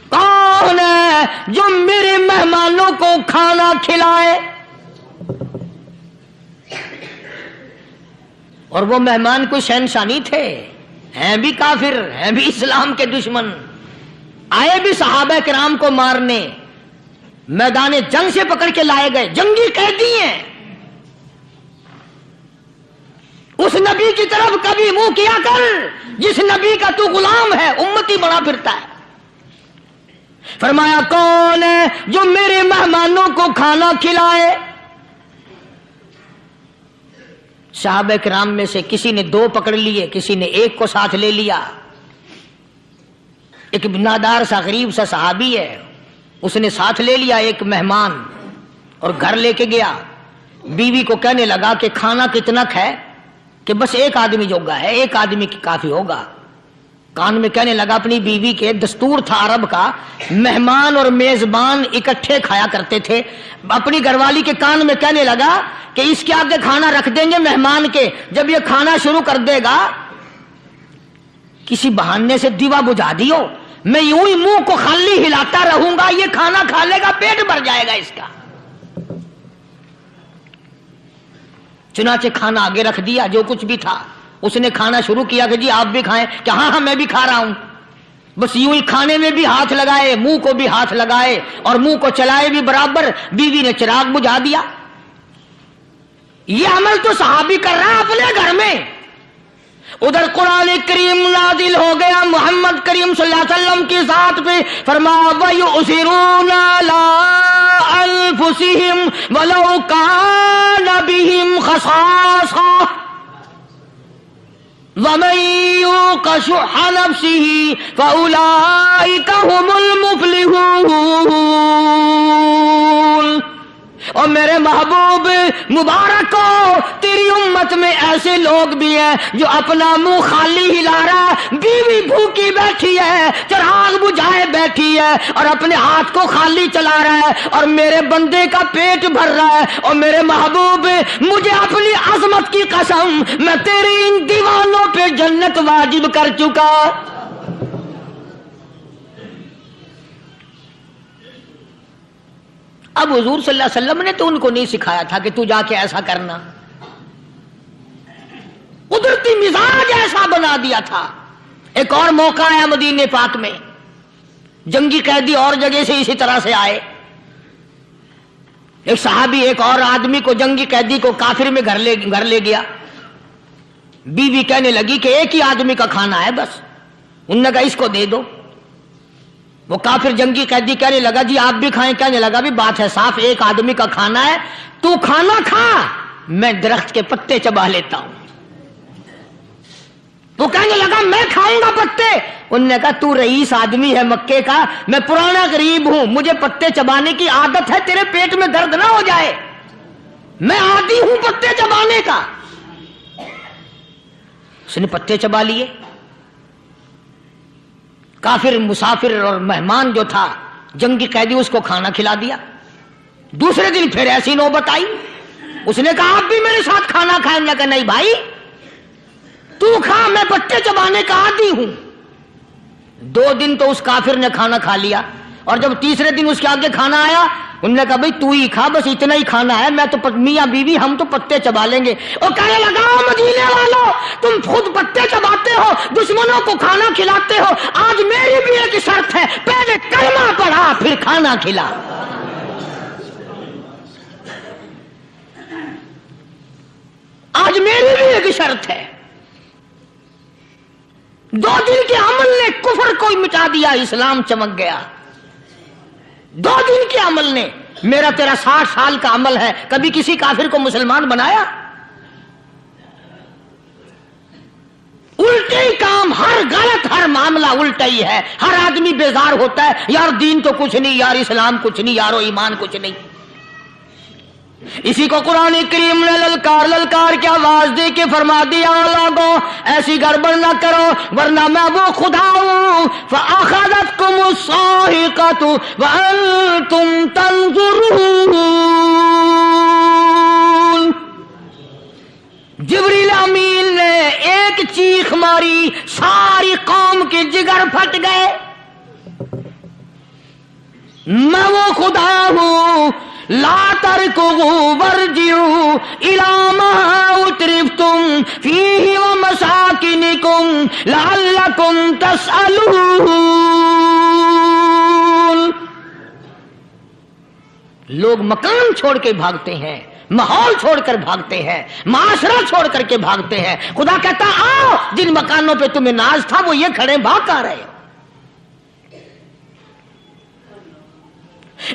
C: کون ہے جو میرے مہمانوں کو کھانا کھلائے. اور وہ مہمان کوئی شہنشاہ نہیں تھے، ہیں بھی کافر، ہیں بھی اسلام کے دشمن، آئے بھی صحابہ کرام کو مارنے، میدان جنگ سے پکڑ کے لائے گئے، جنگی قیدی ہیں. اس نبی کی طرف کبھی منہ کیا کر جس نبی کا تو غلام ہے، امتی بنا پھرتا ہے. فرمایا کون ہے جو میرے مہمانوں کو کھانا کھلائے. صحابہ کرام میں سے کسی نے 2 پکڑ لیے، کسی نے 1 کو ساتھ لے لیا. ایک بنادار سا غریب سا صحابی ہے، اس نے ساتھ لے لیا ایک مہمان اور گھر لے کے گیا. بیوی کو کہنے لگا کہ کھانا کتنا ہے، کہ بس 1 آدمی جوگا ہے، 1 آدمی کی کافی ہوگا. کان میں کہنے لگا اپنی بیوی کے، دستور تھا عرب کا، مہمان اور میزبان اکٹھے کھایا کرتے تھے. اپنی گھر والی کے کان میں کہنے لگا کہ اس کے آگے کھانا رکھ دیں گے مہمان کے، جب یہ کھانا شروع کر دے گا کسی بہانے سے دیوا بجھا دیو، میں یوں ہی منہ کو خالی ہلاتا رہوں گا، یہ کھانا کھا لے گا، پیٹ بھر جائے گا اس کا. چنانچہ کھانا آگے رکھ دیا، جو کچھ بھی تھا. اس نے کھانا شروع کیا کہ جی آپ بھی کھائیں، کہ ہاں ہاں میں بھی کھا رہا ہوں. بس یوں ہی کھانے میں بھی ہاتھ لگائے، منہ کو بھی ہاتھ لگائے اور منہ کو چلائے بھی برابر. بیوی نے چراغ بجھا دیا. یہ عمل تو صحابی کر رہا ہے اپنے گھر میں. ادھر قرآن کریم نازل ہو گیا محمد کریم صلی اللہ علیہ وسلم کی ذات پہ، فرمایا وَيُؤْثِرُونَ عَلَىٰ أنفسهم ولو كان بهم خصاصة ومن يوق شح نفسه فأولئك هم المفلحون. اور میرے محبوب مبارک کو تیری امت میں ایسے لوگ بھی ہیں جو اپنا منہ خالی ہلا رہا ہے، بیوی بھوکی بیٹھی ہے، چراغ بجھائے بیٹھی ہے اور اپنے ہاتھ کو خالی چلا رہا ہے اور میرے بندے کا پیٹ بھر رہا ہے. اور میرے محبوب مجھے اپنی عظمت کی قسم میں تیرے ان دیوانوں پہ جنت واجب کر چکا. اب حضور صلی اللہ علیہ وسلم نے تو ان کو نہیں سکھایا تھا کہ تو جا کے ایسا کرنا، قدرتی مزاج ایسا بنا دیا تھا. ایک اور موقع آیا مدینے پاک میں، جنگی قیدی اور جگہ سے اسی طرح سے آئے. ایک صحابی ایک اور آدمی کو، جنگی قیدی کو کافر میں گھر لے گیا. بیوی کہنے لگی کہ ایک ہی آدمی کا کھانا ہے بس. انہوں نے کہا اس کو دے دو. وہ کافر جنگی قیدی کہنے لگا جی آپ بھی کھائیں. کہنے لگا بھی بات ہے صاف، ایک آدمی کا کھانا ہے، تو کھانا کھا، میں درخت کے پتے چبا لیتا ہوں. وہ کہنے لگا میں کھاؤں گا پتے. انہوں نے کہا تو رئیس آدمی ہے مکے کا، میں پرانا غریب ہوں، مجھے پتے چبانے کی عادت ہے، تیرے پیٹ میں درد نہ ہو جائے، میں عادی ہوں پتے چبانے کا. اس نے پتے چبا لیے. کافر مسافر اور مہمان جو تھا جنگی قیدی، اس کو کھانا کھلا دیا. دوسرے دن پھر ایسی نوبت آئی. اس نے کہا آپ بھی میرے ساتھ کھانا کھائیں. نے کہا نہیں بھائی تو کھا، میں پتے چبانے کا عادی ہوں. 2 دن تو اس کافر نے کھانا کھا لیا اور جب تیسرے دن اس کے آگے کھانا آیا انہوں نے کہا بھائی تو ہی کھا، بس اتنا ہی کھانا ہے، میں تو میاں بیوی ہم تو پتے چبا لیں گے. اور کہنے لگا مدینے والوں تم خود پتے چباتے ہو، دشمنوں کو کھانا کھلاتے ہو، آج میری بھی ایک شرط ہے، پہلے کلمہ پڑھا پھر کھانا کھلا. آج میری بھی ایک شرط ہے. 2 دن کے عمل نے کفر کو مٹا دیا، اسلام چمک گیا. 2 دن کے عمل نے. میرا تیرا 60 سال کا عمل ہے، کبھی کسی کافر کو مسلمان بنایا؟ الٹے ہی کام، ہر غلط، ہر معاملہ الٹا ہی ہے. ہر آدمی بیزار ہوتا ہے، یار دین تو کچھ نہیں، یار اسلام کچھ نہیں، یارو ایمان کچھ نہیں. اسی کو قرآن کریم نے للکار کی آواز دے کے فرما دیا لوگوں ایسی گڑبڑ نہ کرو ورنہ میں وہ خدا ہوں. فَأَخَذَتْكُمُ الصَّاعِقَةُ وَأَنْتُمْ تَنْظُرُونَ. جبریل امین نے ایک چیخ ماری، ساری قوم کے جگر پھٹ گئے. میں وہ خدا ہوں، لا تركضوا وارجعوا إلى ما أترفتم فيه ومساكنكم لعلكم تسألون. لوگ مکان چھوڑ کے بھاگتے ہیں، ماحول چھوڑ کر بھاگتے ہیں، معاشرہ چھوڑ کر کے بھاگتے ہیں. خدا کہتا آؤ جن مکانوں پہ تمہیں ناز تھا وہ یہ کھڑے بھاگ آ رہے ہو.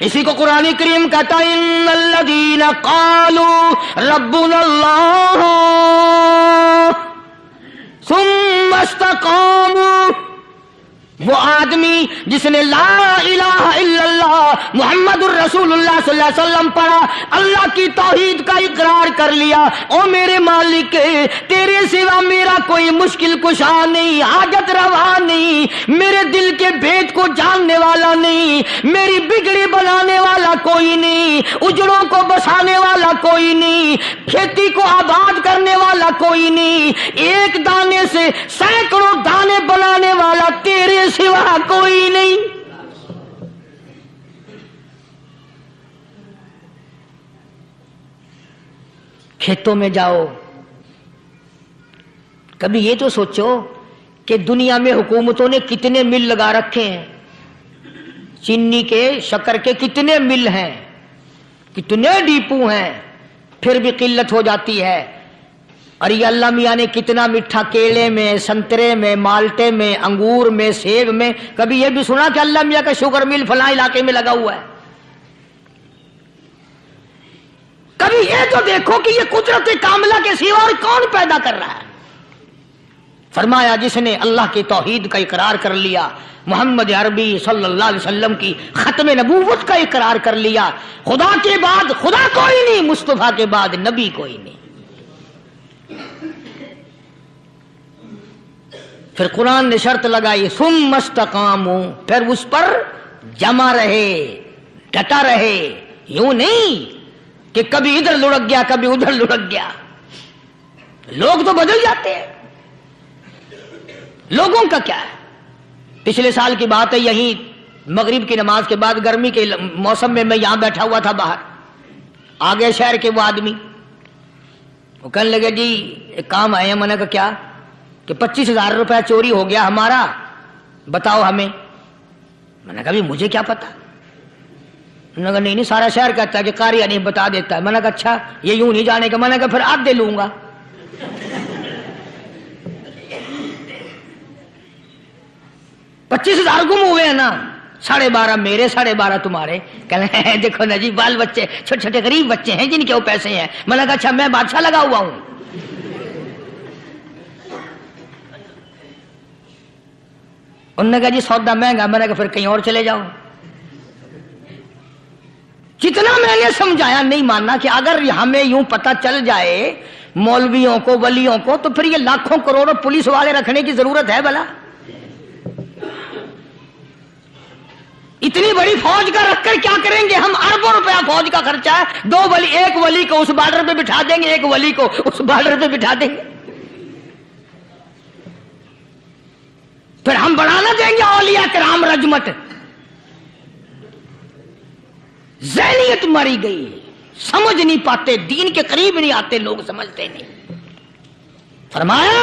C: اسی کو قرآن کریم کہتا ہے ان الذین قالوا ربنا اللہ ثم استقاموا. وہ آدمی جس نے لا الہ الا اللہ محمد الرسول اللہ صلی اللہ علیہ وسلم پڑھا، اللہ کی توحید کا اقرار کر لیا، او میرے مالک تیرے سوا میرا کوئی مشکل کشا نہیں، حاجت روا نہیں، میرے دل کے بھید کو جاننے والا نہیں، میری بگڑی بنانے والا کوئی نہیں، اجڑوں کو بسانے والا کوئی نہیں، کھیتی کو آباد کرنے والا کوئی نہیں، ایک دانے سے سینکڑوں دانے بنانے والا تیرے سوا کوئی نہیں. کھیتوں میں جاؤ، کبھی یہ تو سوچو کہ دنیا میں حکومتوں نے کتنے مل لگا رکھے ہیں، چینی کے، شکر کے کتنے مل ہیں، کتنے ڈیپو ہیں، پھر بھی قلت ہو جاتی ہے. اور یہ اللہ میاں نے کتنا میٹھا کیلے میں، سنترے میں، مالٹے میں، انگور میں، سیب میں. کبھی یہ بھی سنا کہ اللہ میاں کا شوگر مل فلاں علاقے میں لگا ہوا ہے؟ کبھی یہ تو دیکھو کہ یہ قدرت کاملہ کے سوا اور کون پیدا کر رہا ہے؟ فرمایا جس نے اللہ کی توحید کا اقرار کر لیا، محمد عربی صلی اللہ علیہ وسلم کی ختم نبوت کا اقرار کر لیا، خدا کے بعد خدا کوئی نہیں، مصطفیٰ کے بعد نبی کوئی نہیں۔ پھر قرآن نے شرط لگائی ثم استقاموا، پھر اس پر جمع رہے، ڈٹا رہے، یوں نہیں کہ کبھی ادھر لڑک گیا کبھی ادھر لڑک گیا۔ لوگ تو بدل جاتے ہیں، لوگوں کا کیا ہے؟ پچھلے سال کی بات ہے، یہیں مغرب کی نماز کے بعد گرمی کے موسم میں یہاں بیٹھا ہوا تھا باہر، آگے شہر کے وہ آدمی، وہ کہنے لگے جی ایک کام آئے ہیں۔ میں نے کہا کیا؟ کہ 25,000 روپے چوری ہو گیا ہمارا، بتاؤ ہمیں۔ میں نے کہا بھی مجھے کیا پتا؟ انہوں نے کہا نہیں سارا شہر کہتا ہے کہ قاری حنیف بتا دیتا ہے۔ میں نے کہا اچھا یہ یوں نہیں جانے کا؟ میں نے کہا پھر آدھے لوں گا۔ 25,000 گم ہوئے ہیں نا، 12.5 میرے 12.5 تمہارے۔ کہنے ہیں دیکھو نا جی بال بچے چھوٹے چھوٹے غریب بچے ہیں جن کے وہ پیسے ہیں۔ میں نے کہا اچھا میں بادشاہ لگا ہوا ہوں؟ انہوں نے کہا جی سودا مہنگا۔ میں نے کہا پھر کہیں اور چلے جاؤ۔ جتنا میں نے سمجھایا نہیں ماننا کہ اگر ہمیں یوں پتہ چل جائے مولویوں کو ولیوں کو تو پھر یہ لاکھوں کروڑوں پولیس والے رکھنے کی ضرورت ہے بھلا؟ اتنی بڑی فوج کا رکھ کر کیا کریں گے ہم؟ اربوں روپیہ فوج کا خرچہ ہے، 2 ولی، ایک ولی کو اس بارڈر پہ بٹھا دیں گے، ایک ولی کو اس بارڈر پہ بٹھا دیں گے، پھر ہم بڑھانا دیں گے اولیاء کرام رجمت۔ ذہنیت ماری گئی، سمجھ نہیں پاتے، دین کے قریب نہیں آتے لوگ، سمجھتے نہیں۔ فرمایا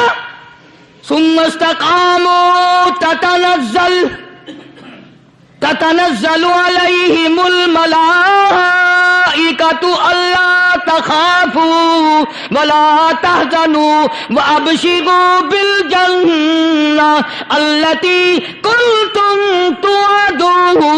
C: ثم استقاموا تتنزل علیہم الملائکۃ الا تخافوا ولا تحزنوا وابشروا بالجنہ التی کنتم توعدون۔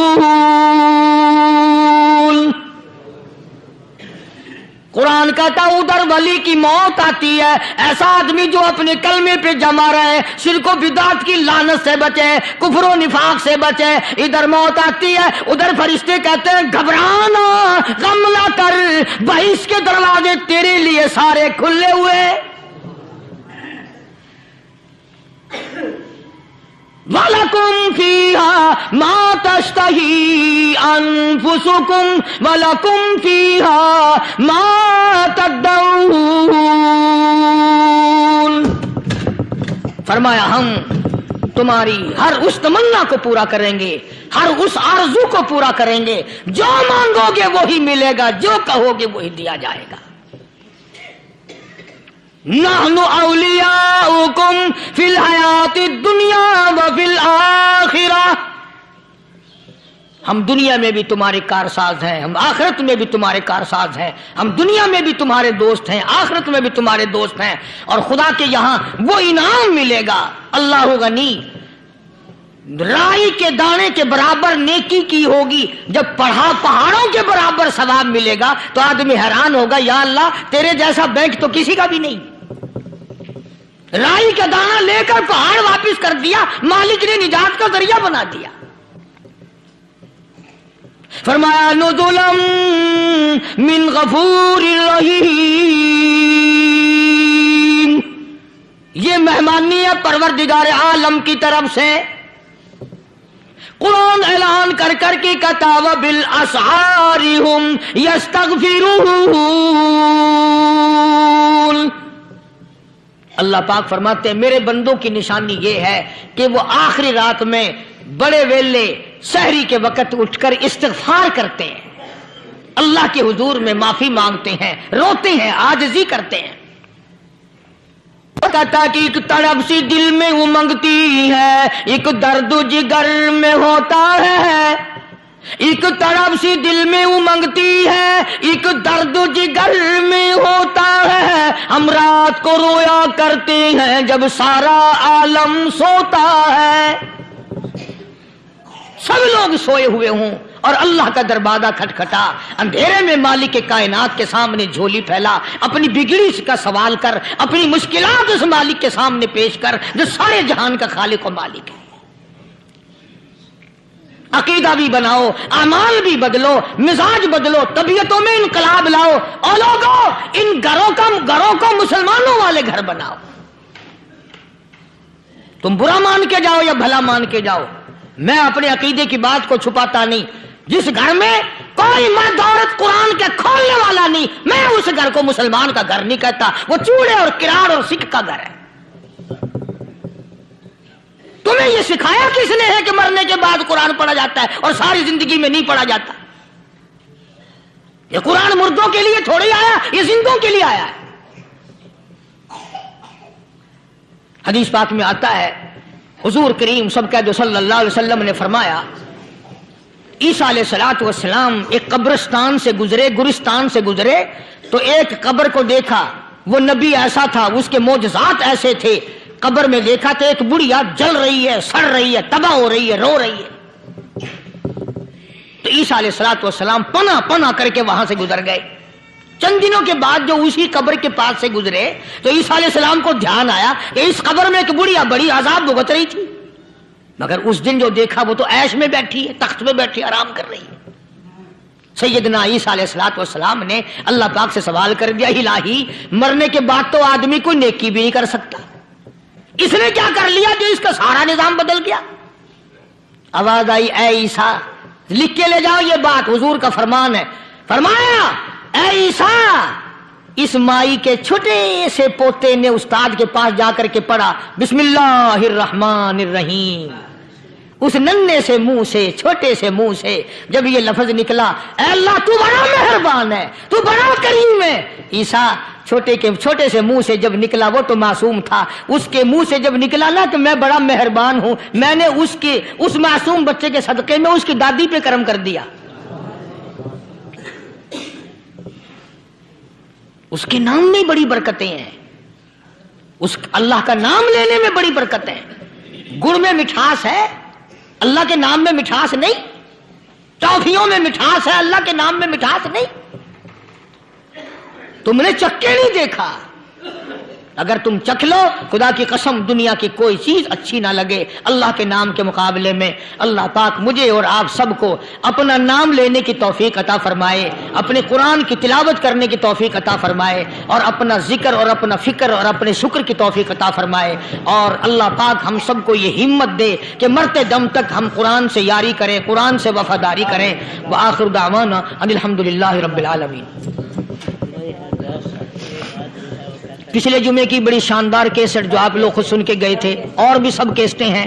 C: قرآن کہتا ہے ادھر ولی کی موت آتی ہے، ایسا آدمی جو اپنے کلمے پہ جمع رہے، شرک و بدعت کی لعنت سے بچے، کفر و نفاق سے بچے۔ ادھر موت آتی ہے، ادھر فرشتے کہتے ہیں گھبرانا، غم نہ کر، بہشت کے دروازے تیرے لیے سارے کھلے ہوئے۔ وَلَكُمْ فِيهَا مَا تَشْتَهِي أَنفُسُكُمْ وَلَكُمْ فِيهَا مَا تَدَّعُونَ۔ فرمایا ہم تمہاری ہر اس تمنا کو پورا کریں گے، ہر اس آرزو کو پورا کریں گے، جو مانگو گے وہی ملے گا، جو کہو گے وہی دیا جائے گا۔ نحن اولیاؤکم فی الحیات الدنیا وفی الآخرہ، ہم دنیا میں بھی تمہارے کارساز ہیں، ہم آخرت میں بھی تمہارے کارساز ہیں، ہم دنیا میں بھی تمہارے دوست ہیں، آخرت میں بھی تمہارے دوست ہیں، اور خدا کے یہاں وہ انعام ملے گا۔ اللہ غنی، رائی کے دانے کے برابر نیکی کی ہوگی، جب پہاڑوں کے برابر ثواب ملے گا تو آدمی حیران ہوگا، یا اللہ تیرے جیسا بینک تو کسی کا بھی نہیں۔ رائی کا دانہ لے کر پہاڑ واپس کر دیا، مالک نے نجات کا ذریعہ بنا دیا۔ فرمایا نزلا من غفور رحیم، یہ مہمانی ہے پروردگار عالم کی طرف سے۔ قرآن اعلان کر کر کے کہتا وبالاسحار ہم یستغفرون۔ اللہ پاک فرماتے ہیں میرے بندوں کی نشانی یہ ہے کہ وہ آخری رات میں بڑے ویلے سحری کے وقت اٹھ کر استغفار کرتے ہیں، اللہ کے حضور میں معافی مانگتے ہیں، روتے ہیں، عاجزی کرتے ہیں۔ کہتا کہ ایک تڑپ سی دل میں امنگتی ہے، ایک درد جگر میں ہوتا ہے، ایک تڑپ سی دل میں امنگتی ہے، ایک درد جگر میں ہوتا ہے، ہم رات کو رویا کرتے ہیں جب سارا عالم سوتا ہے۔ سب لوگ لوگ سوئے ہوئے ہوں اور اللہ کا دروازہ کھٹکھٹا، اندھیرے میں مالک کائنات کے سامنے جھولی پھیلا، اپنی بگڑی کا سوال کر، اپنی مشکلات اس مالک کے سامنے پیش کر جو سارے جہان کا خالق و مالک ہے۔ عقیدہ بھی بناؤ، اعمال بھی بدلو، مزاج بدلو، طبیعتوں میں انقلاب لاؤ، اور لوگوں ان گھروں کو مسلمانوں والے گھر بناؤ۔ تم برا مان کے جاؤ یا بھلا مان کے جاؤ، میں اپنے عقیدے کی بات کو چھپاتا نہیں۔ جس گھر میں کوئی مرد عورت قرآن کے کھولنے والا نہیں، میں اس گھر کو مسلمان کا گھر نہیں کہتا، وہ چوڑے اور کراڑ اور سکھ کا گھر ہے۔ تمہیں یہ سکھایا کس نے ہے کہ مرنے کے بعد قرآن پڑھا جاتا ہے اور ساری زندگی میں نہیں پڑھا جاتا؟ یہ قرآن مردوں کے لیے تھوڑی آیا، یہ زندوں کے لیے آیا ہے۔ حدیث پاک میں آتا ہے، حضور کریم صلی اللہ علیہ وسلم نے فرمایا، عیسیٰ علیہ الصلوۃ والسلام ایک قبرستان سے گزرے، گورستان سے گزرے تو ایک قبر کو دیکھا، وہ نبی ایسا تھا، اس کے معجزات ایسے تھے۔ قبر میں دیکھا تو ایک بڑھیا جل رہی ہے، سڑ رہی ہے، تباہ ہو رہی ہے، رو رہی ہے۔ تو عیسیٰ علیہ الصلوۃ والسلام پناہ پناہ کر کے وہاں سے گزر گئے۔ چند دنوں کے بعد جو اسی قبر کے پاس سے گزرے تو عیسیٰ علیہ السلام کو دھیان آیا کہ اس قبر میں ایک بڑھیا بڑی عذاب بھگت رہی تھی، مگر اس دن جو دیکھا وہ تو عیش میں بیٹھی ہے، تخت میں بیٹھی آرام کر رہی ہے۔ سیدنا عیسیٰ علیہ الصلوۃ والسلام نے اللہ پاک سے سوال کر دیا، الہی مرنے کے بعد تو آدمی کوئی نیکی بھی نہیں کر سکتا، اس نے کیا کر لیا جو اس کا سارا نظام بدل گیا؟ آواز آئی، اے عیسیٰ لکھ کے لے جاؤ یہ بات، حضور کا فرمان ہے۔ فرمایا، اے عیسیٰ، اس مائی کے چھوٹے سے پوتے نے استاد کے پاس جا کر کے پڑھا، بسم اللہ الرحمن الرحیم، اس ننھے سے منہ سے، چھوٹے سے منہ سے جب یہ لفظ نکلا، اے اللہ تو بڑا مہربان ہے، تو بڑا کریم ہے۔ عیسیٰ چھوٹے سے منہ سے جب نکلا، وہ تو معصوم تھا، اس کے منہ سے جب نکلا نا کہ میں بڑا مہربان ہوں، میں نے اس معصوم بچے کے صدقے میں اس کی دادی پہ کرم کر دیا۔ اس کے نام میں بڑی برکتیں ہیں، اس اللہ کا نام لینے میں بڑی برکتیں ہیں۔ گڑ میں مٹھاس ہے، اللہ کے نام میں مٹھاس نہیں۔ ٹافیوں میں مٹھاس ہے، اللہ کے نام میں مٹھاس نہیں۔ تم نے چکھ کے نہیں دیکھا، اگر تم چکھ لو خدا کی قسم دنیا کی کوئی چیز اچھی نہ لگے اللہ کے نام کے مقابلے میں۔ اللہ پاک مجھے اور آپ سب کو اپنا نام لینے کی توفیق عطا فرمائے، اپنے قرآن کی تلاوت کرنے کی توفیق عطا فرمائے، اور اپنا ذکر اور اپنا فکر اور اپنے شکر کی توفیق عطا فرمائے، اور اللہ پاک ہم سب کو یہ ہمت دے کہ مرتے دم تک ہم قرآن سے یاری کریں، قرآن سے وفاداری کریں۔ وآخر دعوانا ان الحمدللہ رب العالمین۔ پچھلے جمعے کی بڑی شاندار کیسٹ جو آپ لوگ خود سن کے گئے تھے، اور بھی سب کیسٹیں ہیں،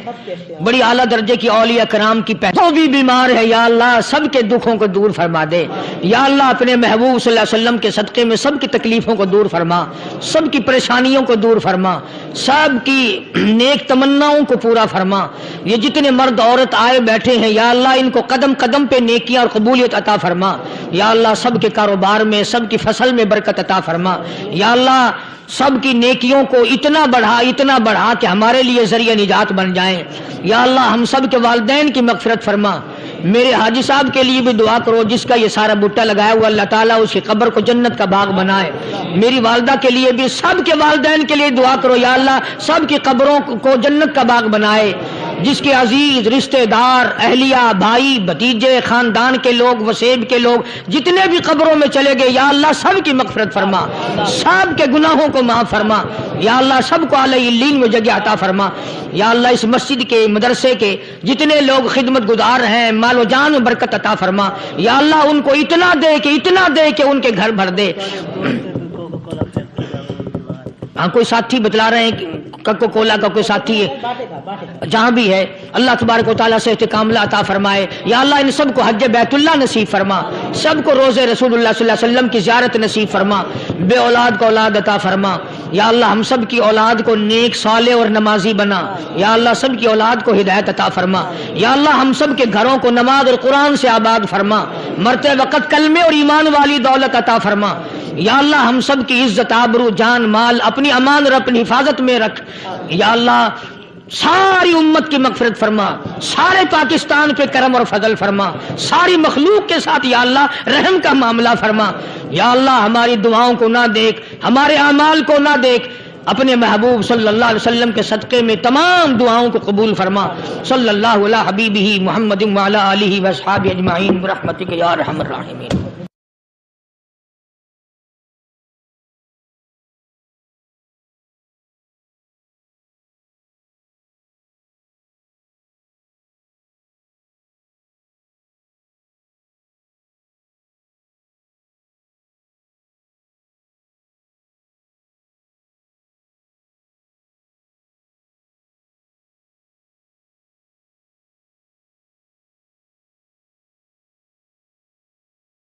C: بڑی اعلیٰ درجے کی اولیاء کرام کی جو بھی بیمار ہے یا اللہ سب کے دکھوں کو دور فرما دے، یا اللہ اپنے محبوب صلی اللہ علیہ وسلم کے صدقے میں سب کی تکلیفوں کو دور فرما، سب کی پریشانیوں کو دور فرما، سب کی نیک تمناؤں کو پورا فرما۔ یہ جتنے مرد عورت آئے بیٹھے ہیں یا اللہ ان کو قدم قدم پہ نیکیاں اور قبولیت عطا فرما، یا اللہ سب کے کاروبار میں، سب کی فصل میں برکت عطا فرما، یا اللہ سب کی نیکیوں کو اتنا بڑھا کہ ہمارے لیے ذریعہ نجات بن جائیں۔ یا اللہ ہم سب کے والدین کی مغفرت فرما۔ میرے حاجی صاحب کے لیے بھی دعا کرو جس کا یہ سارا بوٹا لگایا ہوا، اللہ تعالیٰ اس کی قبر کو جنت کا باغ بنائے۔ میری والدہ کے لیے بھی، سب کے والدین کے لیے دعا کرو یا اللہ سب کی قبروں کو جنت کا باغ بنائے۔ جس کے عزیز رشتہ دار، اہلیہ، بھائی، بھتیجے، خاندان کے لوگ، وسیب کے لوگ جتنے بھی قبروں میں چلے گئے یا اللہ سب کی مغفرت فرما، سب کے گناہوں کو معاف فرما، یا اللہ سب کو اعلی علین میں جگہ عطا فرما۔ یا اللہ اس مسجد کے، مدرسے کے جتنے لوگ خدمت گزار ہیں مال و جان میں برکت عطا فرما، یا اللہ ان کو اتنا دے کہ ان کے گھر بھر دے۔ ہاں کوئی ساتھی بتلا رہے ہیں کوکو کولا کا کوئی ساتھی ہے جہاں بھی ہے، اللہ تبارک و تعالیٰ سے استقامت عطا فرمائے۔ یا اللہ ان سب کو حج بیت اللہ نصیب فرما، سب کو روزے رسول اللہ صلی اللہ علیہ وسلم کی زیارت نصیب فرما، بے اولاد کو اولاد عطا فرما۔ یا اللہ ہم سب کی اولاد کو نیک، صالح اور نمازی بنا، یا اللہ سب کی اولاد کو ہدایت عطا فرما۔ یا اللہ ہم سب کے گھروں کو نماز اور قرآن سے آباد فرما، مرتے وقت کلمے اور ایمان والی دولت عطا فرما۔ یا اللہ ہم سب کی عزت، آبرو، جان، مال اپنی امان اور اپنی حفاظت میں رکھ۔ یا اللہ ساری امت کی مغفرت فرما، سارے پاکستان پہ کرم اور فضل فرما، ساری مخلوق کے ساتھ یا اللہ رحم کا معاملہ فرما۔ یا اللہ ہماری دعاؤں کو نہ دیکھ، ہمارے اعمال کو نہ دیکھ، اپنے محبوب صلی اللہ علیہ وسلم کے صدقے میں تمام دعاؤں کو قبول فرما۔ صلی اللہ علی حبیبہ محمد وعلی آلہ واصحابہ اجمعین برحمتک یا ارحم الراحمین۔